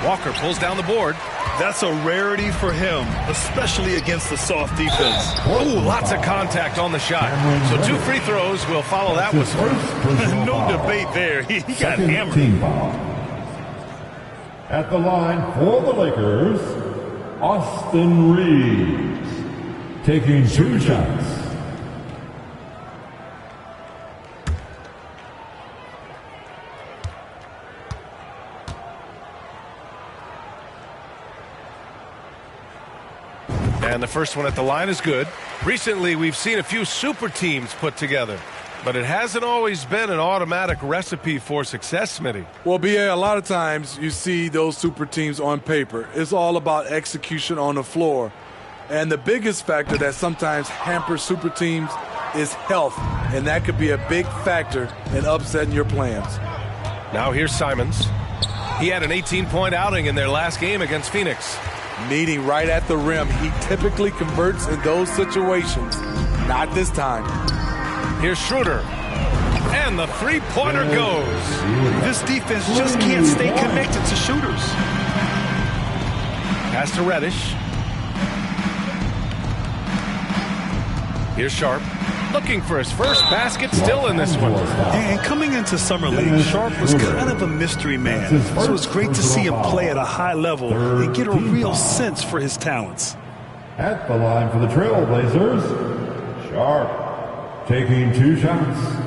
Walker pulls down the board. That's a rarity for him, especially against the soft defense. Oh, lots of contact on the shot. So 2 free throws will follow that whistle. No debate there. He got hammered. Team foul. At the line for the Lakers, Austin Reeves. Taking 2 shots. And the first one at the line is good. Recently, we've seen a few super teams put together, but it hasn't always been an automatic recipe for success, Smitty. Well, BA, a lot of times you see those super teams on paper. It's all about execution on the floor. And the biggest factor that sometimes hampers super teams is health, and that could be a big factor in upsetting your plans. Now here's Simons. He had an 18-point outing in their last game against Phoenix. Meeting right at the rim, he typically converts in those situations. Not this time. Here's Schroeder. And the three-pointer goes. This defense just can't stay connected to shooters. Pass to Reddish. Here's Sharp. Looking for his first basket still in this one. And coming into Summer League, Sharp was kind of a mystery man. So it's great to see him play at a high level and get a real sense for his talents. At the line for the Trailblazers, Sharp. Taking 2 shots.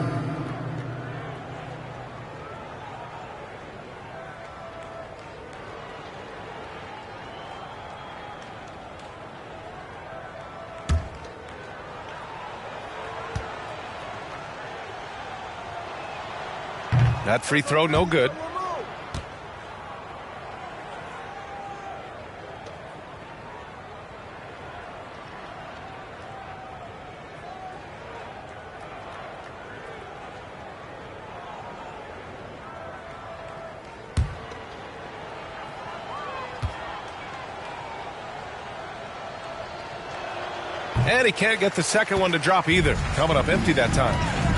That free throw, no good. And he can't get the second one to drop either. Coming up empty that time.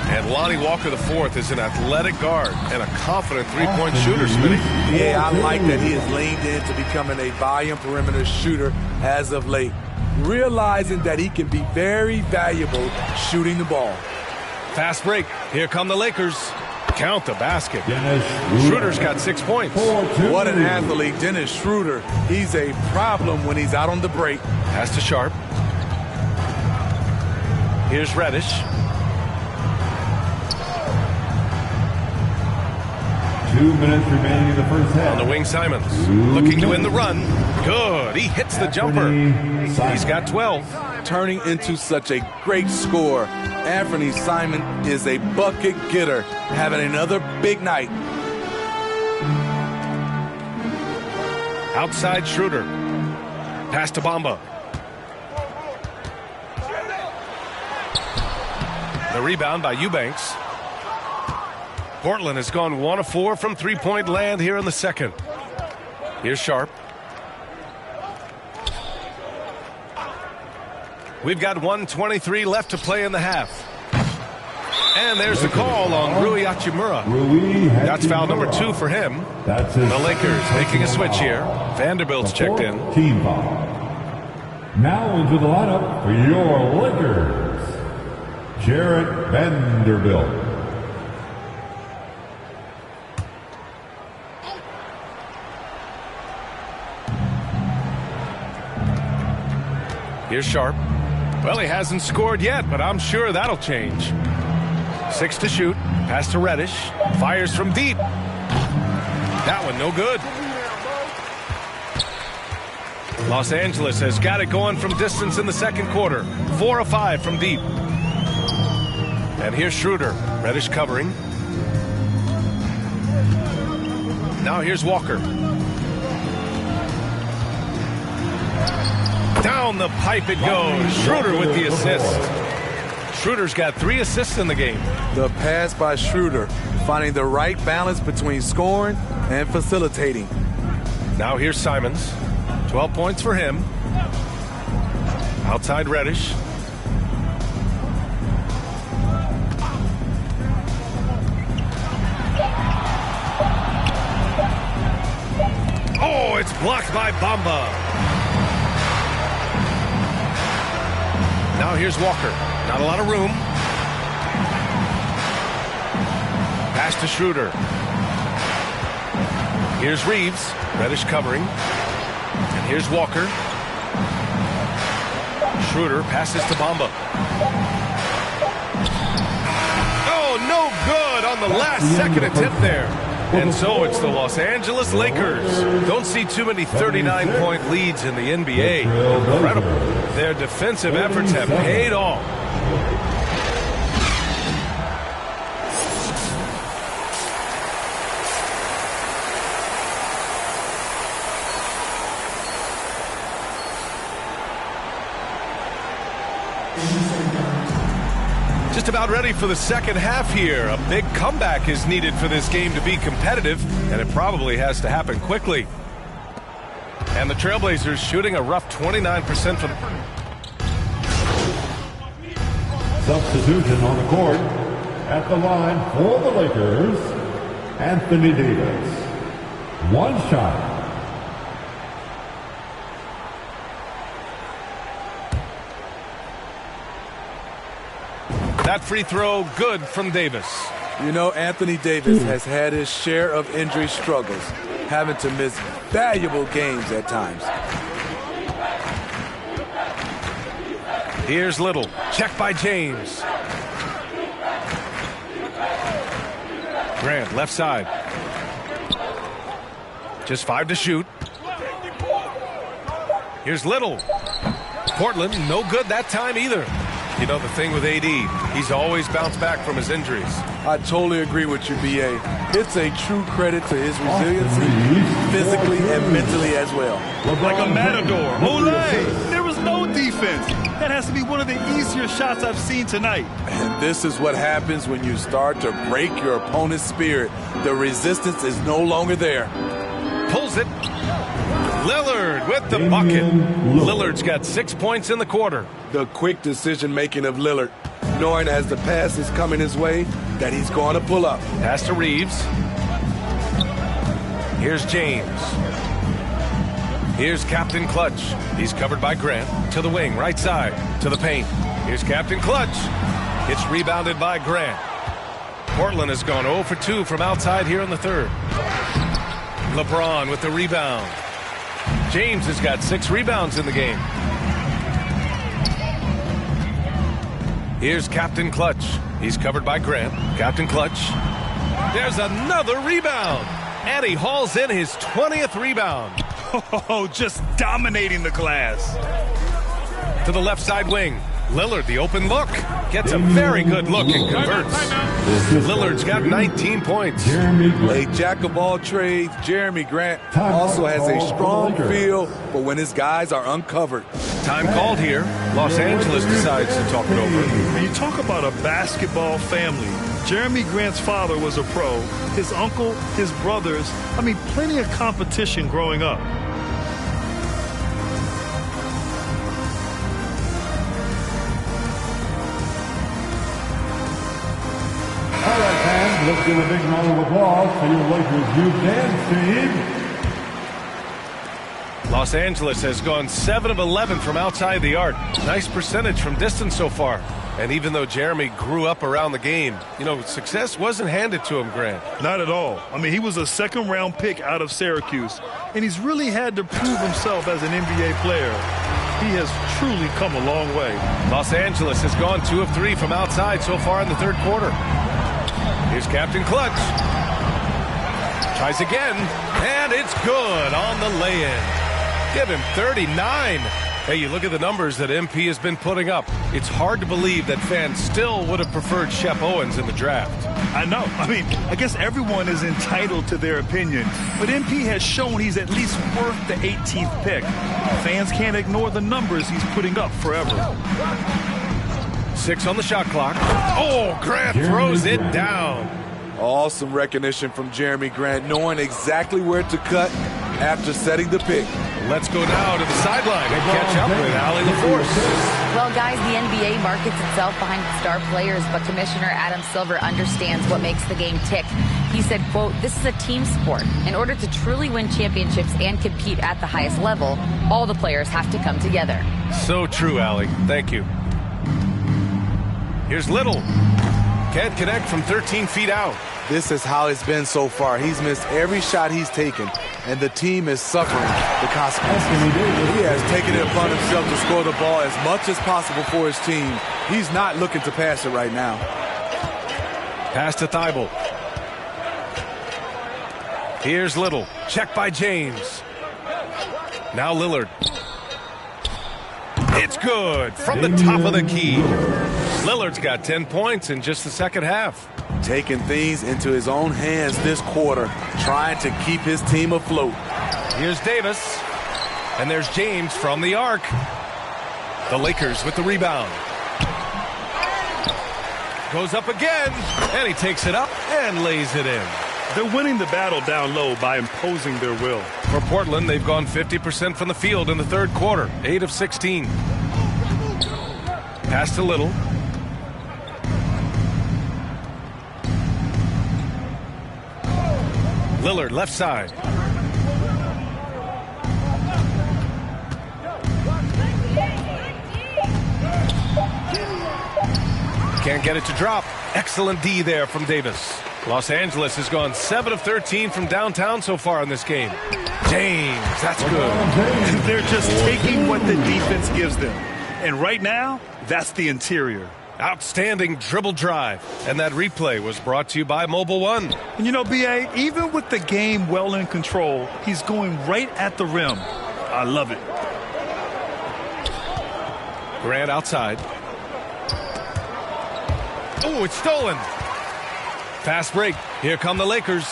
And Lonnie Walker IV is an athletic guard and a confident three-point shooter, Smitty. Yeah, I like that he has leaned into becoming a volume perimeter shooter as of late, realizing that he can be very valuable shooting the ball. Fast break. Here come the Lakers. Count the basket. Schroeder's got 6 points. What an athlete, Dennis Schroeder. He's a problem when he's out on the break. Pass to Sharp. Here's Reddish. 2 minutes remaining in the first half. On the wing, Simons. Looking to win the run. Good. He hits the jumper. He's got 12. Turning into such a great scorer. Anthony Simon is a bucket getter, having another big night. Outside Schroeder. Pass to Bamba. The rebound by Eubanks. Portland has gone 1 of 4 from three-point land here in the second. Here's Sharp. We've got 1:23 left to play in the half. And there's the call on Rui Hachimura. That's foul number 2 for him. The Lakers making a switch here. Vanderbilt's checked in. Team foul. Now into the lineup for your Lakers, Jarrett Vanderbilt. Here's Sharp. Well, he hasn't scored yet, but I'm sure that'll change. 6 to shoot. Pass to Reddish. Fires from deep. That one no good. Los Angeles has got it going from distance in the second quarter. 4 of 5 from deep. And here's Schroeder. Reddish covering. Now here's Walker. Down the pipe it goes. Schroeder with the assist. Schroeder's got 3 assists in the game. The pass by Schroeder, finding the right balance between scoring and facilitating. Now here's Simons. 12 points for him. Outside Reddish. Oh, it's blocked by Bamba. Now here's Walker. Not a lot of room. Pass to Schroeder. Here's Reeves. Reddish covering. And here's Walker. Schroeder passes to Bamba. Oh, no good on the last second attempt there. And so it's the Los Angeles Lakers. Don't see too many 39-point leads in the NBA. Incredible. Their defensive efforts have paid off. Just about ready for the second half here. A big comeback is needed for this game to be competitive, and it probably has to happen quickly. And the Trailblazers shooting a rough 29% from... Substitution on the court. At the line for the Lakers, Anthony Davis. 1 shot. That free throw good from Davis. You know, Anthony Davis has had his share of injury struggles, having to miss valuable games at times. Here's Little. Check by James. Grant, left side. Just 5 to shoot. Here's Little. Portland, no good that time either. You know, the thing with AD, he's always bounced back from his injuries. I totally agree with you, B.A. It's a true credit to his resiliency, physically and mentally as well. Like a matador. Olay! There was no defense. That has to be one of the easier shots I've seen tonight. And this is what happens when you start to break your opponent's spirit. The resistance is no longer there. Pulls it. Lillard with the bucket. Lillard's got 6 points in the quarter. The quick decision-making of Lillard, knowing as the pass is coming his way that he's going to pull up. Pass to Reeves. Here's James. Here's Captain Clutch. He's covered by Grant. To the wing, right side, to the paint. Here's Captain Clutch. It's rebounded by Grant. Portland has gone 0 for 2 from outside here in the third. LeBron with the rebound. James has got 6 rebounds in the game. Here's Captain Clutch. He's covered by Grant. Captain Clutch. There's another rebound. And he hauls in his 20th rebound. Oh, just dominating the glass. To the left side wing. Lillard, the open look. Gets a very good look and converts. Lillard's got 19 points. A jack of all trades, Jeremy Grant also has a strong feel for when his guys are uncovered. Time called here. Los Angeles decides to talk it over. When you talk about a basketball family, Jeremy Grant's father was a pro. His uncle, his brothers, plenty of competition growing up. All right, fans, let's give a big round of applause for your Lakers youth dance team. Los Angeles has gone 7 of 11 from outside the arc. Nice percentage from distance so far. And even though Jeremy grew up around the game, success wasn't handed to him, Grant. Not at all. He was a second-round pick out of Syracuse, and he's really had to prove himself as an NBA player. He has truly come a long way. Los Angeles has gone 2 of 3 from outside so far in the third quarter. Here's Captain Clutch. Tries again, and it's good on the lay-in. Give him 39. Hey, you look at the numbers that MP has been putting up. It's hard to believe that fans still would have preferred Chefpp Owens in the draft. I know. I guess everyone is entitled to their opinion. But MP has shown he's at least worth the 18th pick. Fans can't ignore the numbers he's putting up forever. 6 on the shot clock. Oh, Grant throws it down. Awesome recognition from Jeremy Grant, knowing exactly where to cut after setting the pick. Let's go now to the sideline and catch up with Allie LaForce. Well, guys, the NBA markets itself behind its star players, but Commissioner Adam Silver understands what makes the game tick. He said, quote, "This is a team sport. In order to truly win championships and compete at the highest level, all the players have to come together." So true, Allie. Thank you. Here's Little. Can't connect from 13 feet out. This is how it's been so far. He's missed every shot he's taken, and the team is suffering the consequences. He has taken it upon himself to score the ball as much as possible for his team. He's not looking to pass it right now. Pass to Thibault. Here's Little. Check by James. Now Lillard. It's good from the top of the key. Lillard's got 10 points in just the second half. Taking things into his own hands this quarter, trying to keep his team afloat. Here's Davis. And there's James from the arc. The Lakers with the rebound. Goes up again, and he takes it up and lays it in. They're winning the battle down low by imposing their will. For Portland, they've gone 50% from the field in the third quarter, 8 of 16. Pass to Little. Lillard, left side. Can't get it to drop. Excellent D there from Davis. Los Angeles has gone 7 of 13 from downtown so far in this game. James, that's good. They're just taking what the defense gives them. And right now, that's the interior. Outstanding dribble drive. And that replay was brought to you by Mobile One. And B.A., even with the game well in control, he's going right at the rim. I love it. Grant outside. Oh, it's stolen. Fast break. Here come the Lakers.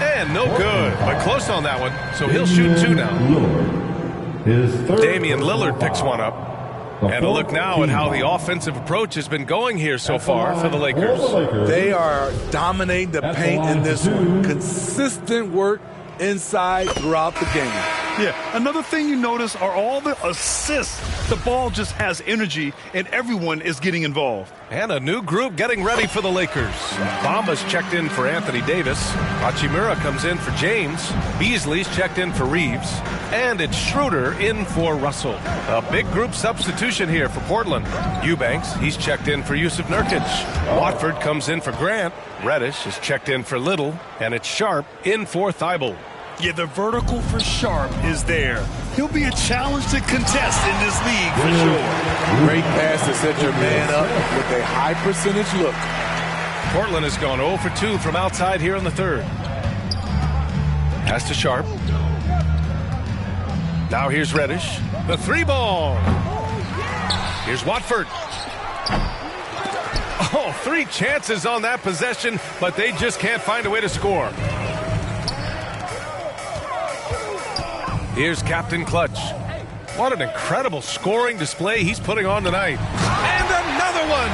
And no good, but close on that one. So he'll shoot 2 now. Damian Lillard picks one up. And a look now at how the offensive approach has been going here so far for the Lakers. They are dominating the paint in this one. Consistent work, inside throughout the game. Yeah, another thing you notice are all the assists. The ball just has energy, and everyone is getting involved. And a new group getting ready for the Lakers. Bamba's checked in for Anthony Davis. Hachimura comes in for James. Beasley's checked in for Reeves. And it's Schroeder in for Russell. A big group substitution here for Portland. Eubanks, he's checked in for Yusuf Nurkic. Watford comes in for Grant. Reddish is checked in for Little. And it's Sharp in for Thibault. Yeah, the vertical for Sharp is there. He'll be a challenge to contest in this league for sure. Great pass to set your man up with a high percentage look. Portland has gone 0 for 2 from outside here in the third. Pass to Sharp. Now here's Reddish. The 3-ball. Here's Watford. Oh, 3 chances on that possession, but they just can't find a way to score. Here's Captain Clutch. What an incredible scoring display he's putting on tonight. And another one!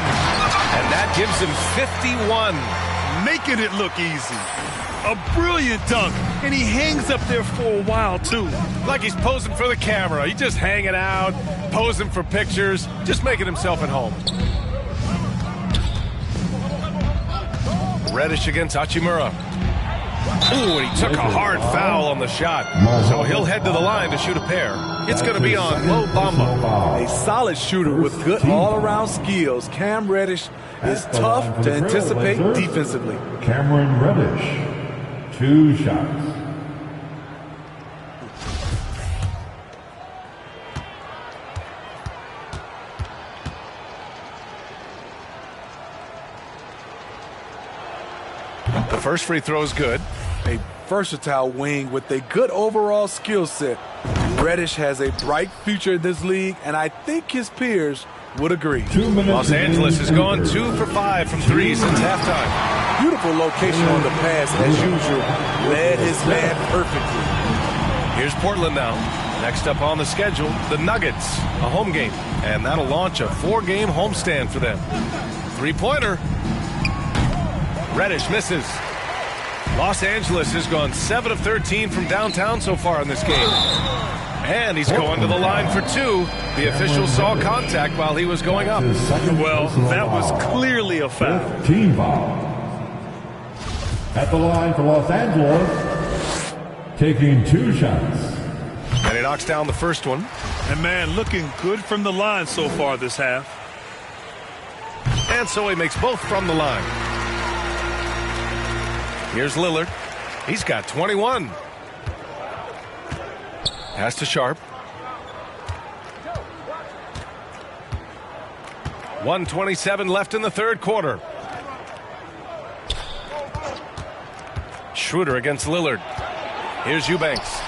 And that gives him 51. Making it look easy. A brilliant dunk, and he hangs up there for a while, too. Like he's posing for the camera. He's just hanging out, posing for pictures, just making himself at home. Reddish against Hachimura. Ooh, and he took a hard foul on the shot. So he'll head to the line to shoot a pair. It's going to be on Mo Bamba. A solid shooter with good all-around skills. Cam Reddish is tough to anticipate defensively. Cameron Reddish, 2 shots. The first free throw is good. A versatile wing with a good overall skill set. Reddish has a bright future in this league, and I think his peers would agree. Los Angeles has gone 2 for 5 from 3 since halftime. Beautiful location on the pass, as usual. Led his man perfectly. Here's Portland now. Next up on the schedule, the Nuggets, a home game. And that'll launch a 4-game homestand for them. 3-pointer. Reddish misses. Los Angeles has gone 7 of 13 from downtown so far in this game. And he's going to the line for 2. The official saw contact while he was going up. Well, that was clearly a foul. Team foul. At the line for Los Angeles, taking 2 shots. And he knocks down the first one. And man, looking good from the line so far this half. And so he makes both from the line. Here's Lillard. He's got 21. Pass to Sharp. 1:27 left in the third quarter. Schroeder against Lillard. Here's Eubanks.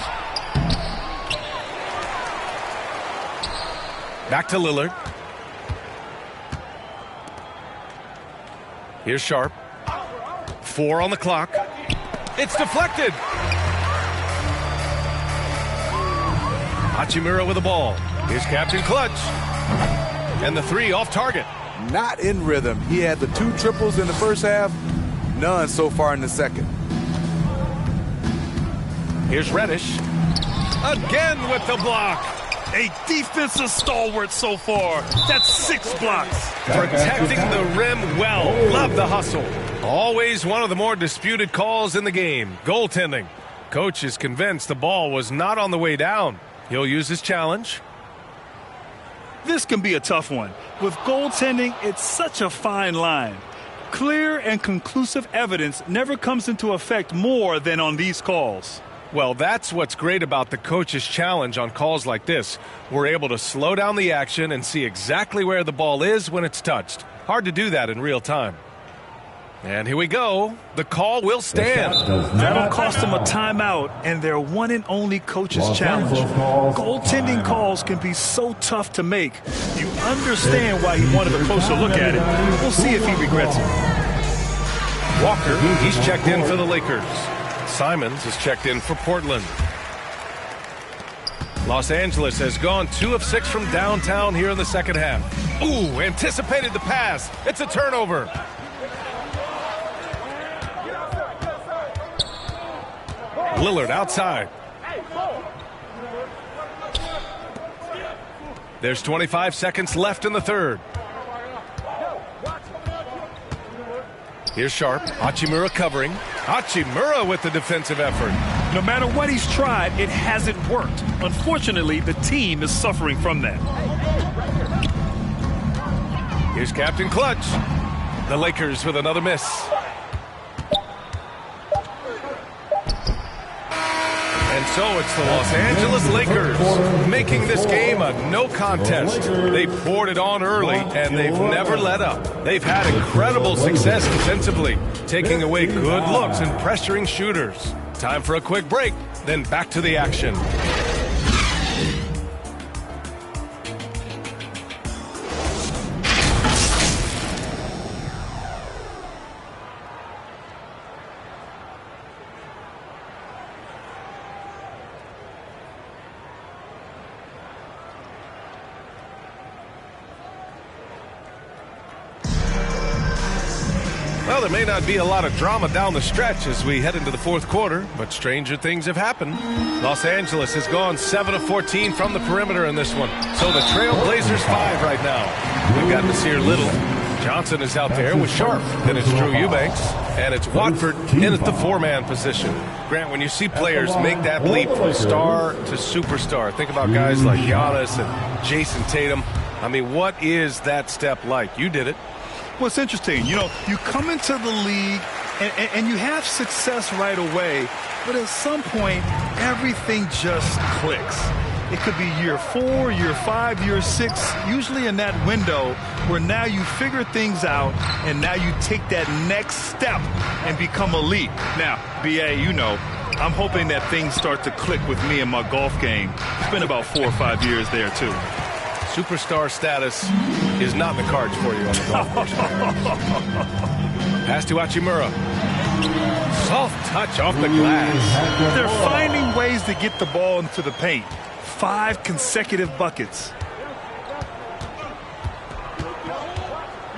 Back to Lillard. Here's Sharp. 4 on the clock. It's deflected. Hachimura with the ball. Here's Captain Clutch. And the 3 off target. Not in rhythm. He had the 2 triples in the first half. None so far in the second. Here's Reddish. Again with the block. A defensive stalwart so far. That's 6 blocks. Protecting the rim well. Love the hustle. Always one of the more disputed calls in the game. Goaltending. Coach is convinced the ball was not on the way down. He'll use his challenge. This can be a tough one. With goaltending, it's such a fine line. Clear and conclusive evidence never comes into effect more than on these calls. Well, that's what's great about the coach's challenge on calls like this. We're able to slow down the action and see exactly where the ball is when it's touched. Hard to do that in real time. And here we go. The call will stand. That'll cost them a timeout and their one and only coach's challenge. Goaltending calls can be so tough to make. You understand why he wanted a closer look at it. We'll see if he regrets it. Walker, he's checked in for the Lakers. Simons is checked in for Portland. Los Angeles has gone 2 of 6 from downtown here in the second half. Ooh, anticipated the pass. It's a turnover. Lillard outside. There's 25 seconds left in the third. Here's Sharp. Hachimura covering. Hachimura with the defensive effort. No matter what he's tried, it hasn't worked. Unfortunately, the team is suffering from that. Here's Captain Clutch. The Lakers with another miss. And so it's the Los Angeles Lakers making this game a no contest. They poured it on early, and they've never let up. They've had incredible success defensively, taking away good looks and pressuring shooters. Time for a quick break, then back to the action. Well, there may not be a lot of drama down the stretch as we head into the fourth quarter, but stranger things have happened. Los Angeles has gone 7 of 14 from the perimeter in this one. So the Trail Blazers 5 right now. We've got Nasir Little. Johnson is out there with Sharp. Then it's Drew Eubanks. And it's Watford in at the four-man position. Grant, when you see players make that leap from star to superstar, think about guys like Giannis and Jason Tatum. I mean, what is that step like? You did it. Well, it's interesting. You know, you come into the league and you have success right away, but at some point, everything just clicks. It could be year 4, year 5, year 6, usually in that window where now you figure things out and now you take that next step and become elite. Now, BA, you know, I'm hoping that things start to click with me in my golf game. It's been about 4 or 5 years there, too. Superstar status is not in the cards for you on the golf course. Pass to Hachimura. Soft touch off the glass. They're finding ways to get the ball into the paint. 5 consecutive buckets.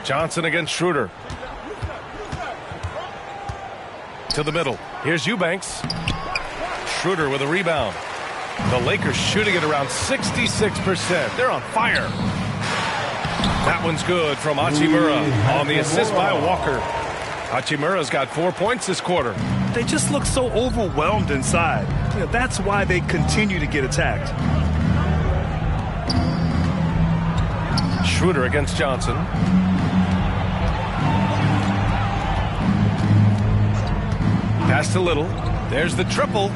Johnson against Schroeder. To the middle. Here's Eubanks. Schroeder with a rebound. The Lakers shooting it around 66%. They're on fire. That one's good from Hachimura on the assist by Walker. Hachimura's got 4 points this quarter. They just look so overwhelmed inside. You know, that's why they continue to get attacked. Schroeder against Johnson. Pass to Little. There's the triple.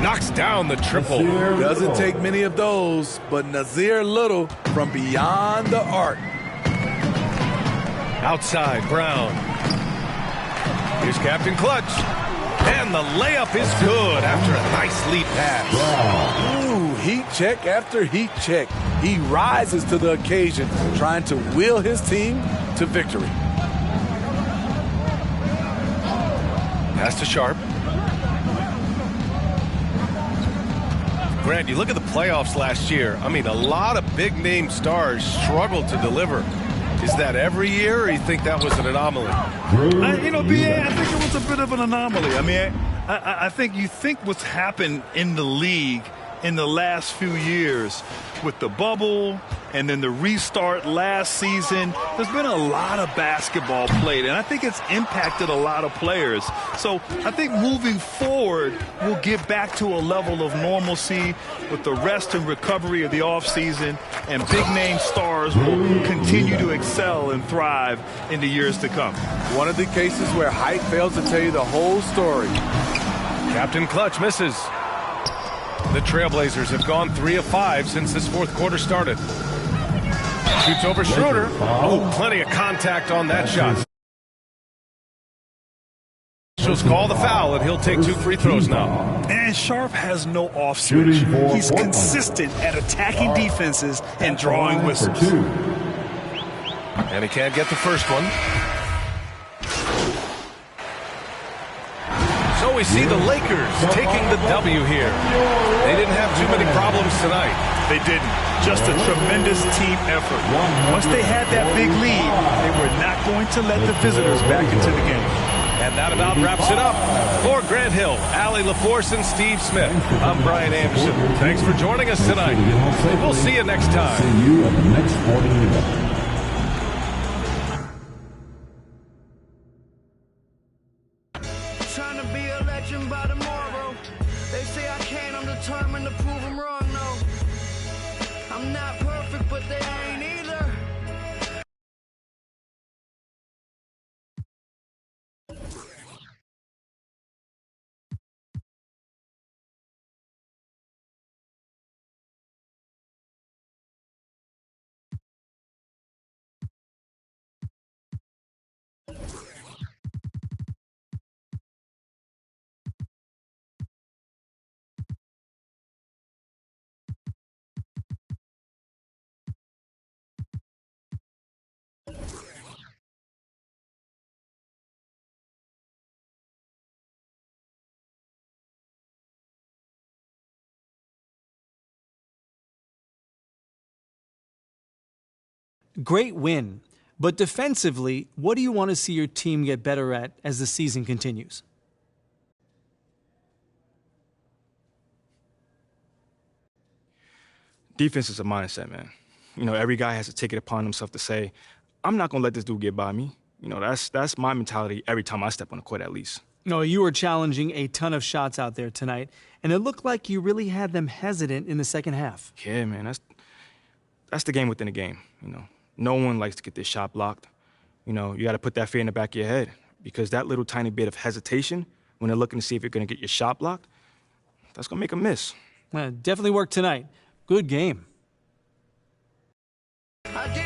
Knocks down the triple. Doesn't take many of those, but Nasir Little from beyond the arc. Outside, Brown. Here's Captain Clutch. And the layup is good after a nice lead pass. Ooh, heat check after heat check. He rises to the occasion, trying to will his team to victory. Pass to Sharp. Grant, you look at the playoffs last year. I mean, a lot of big-name stars struggled to deliver. Is that every year, or you think that was an anomaly? You know, BA, I think it was a bit of an anomaly. I mean, I think you think what's happened in the league in the last few years with the bubble and then the restart last season, there's been a lot of basketball played, and I think it's impacted a lot of players. So I think moving forward, we'll get back to a level of normalcy with the rest and recovery of the offseason, and big-name stars will continue to excel and thrive in the years to come. One of the cases where height fails to tell you the whole story. Captain Clutch misses. The Trailblazers have gone 3 of 5 since this fourth quarter started. Shoots over Schroeder. Oh, plenty of contact on that shot. Officials call the foul, and he'll take 2 free throws now. And Sharp has no off switch. He's consistent at attacking defenses and drawing whistles. And he can't get the first one. So we see the Lakers taking the W here. They didn't have too many problems tonight. They didn't. Just a tremendous team effort. Once they had that big lead, they were not going to let the visitors back into the game. And that about wraps it up. For Grant Hill, Allie LaForce, and Steve Smith, I'm Brian Anderson. Thanks for joining us tonight. We'll see you next time. See you at the next sporting event. Trying to be a legend by tomorrow. They say I can't, I'm determined to prove them wrong, no. I'm not perfect, but they ain't either. Great win. But defensively, what do you want to see your team get better at as the season continues? Defense is a mindset, man. You know, every guy has to take it upon himself to say, I'm not going to let this dude get by me. You know, that's my mentality every time I step on the court, at least. No, you were challenging a ton of shots out there tonight, and it looked like you really had them hesitant in the second half. Yeah, man, that's the game within the game, you know. No one likes to get their shot blocked. You know, you got to put that fear in the back of your head because that little tiny bit of hesitation when they're looking to see if you're going to get your shot blocked, that's going to make them miss. Definitely worked tonight. Good game. I did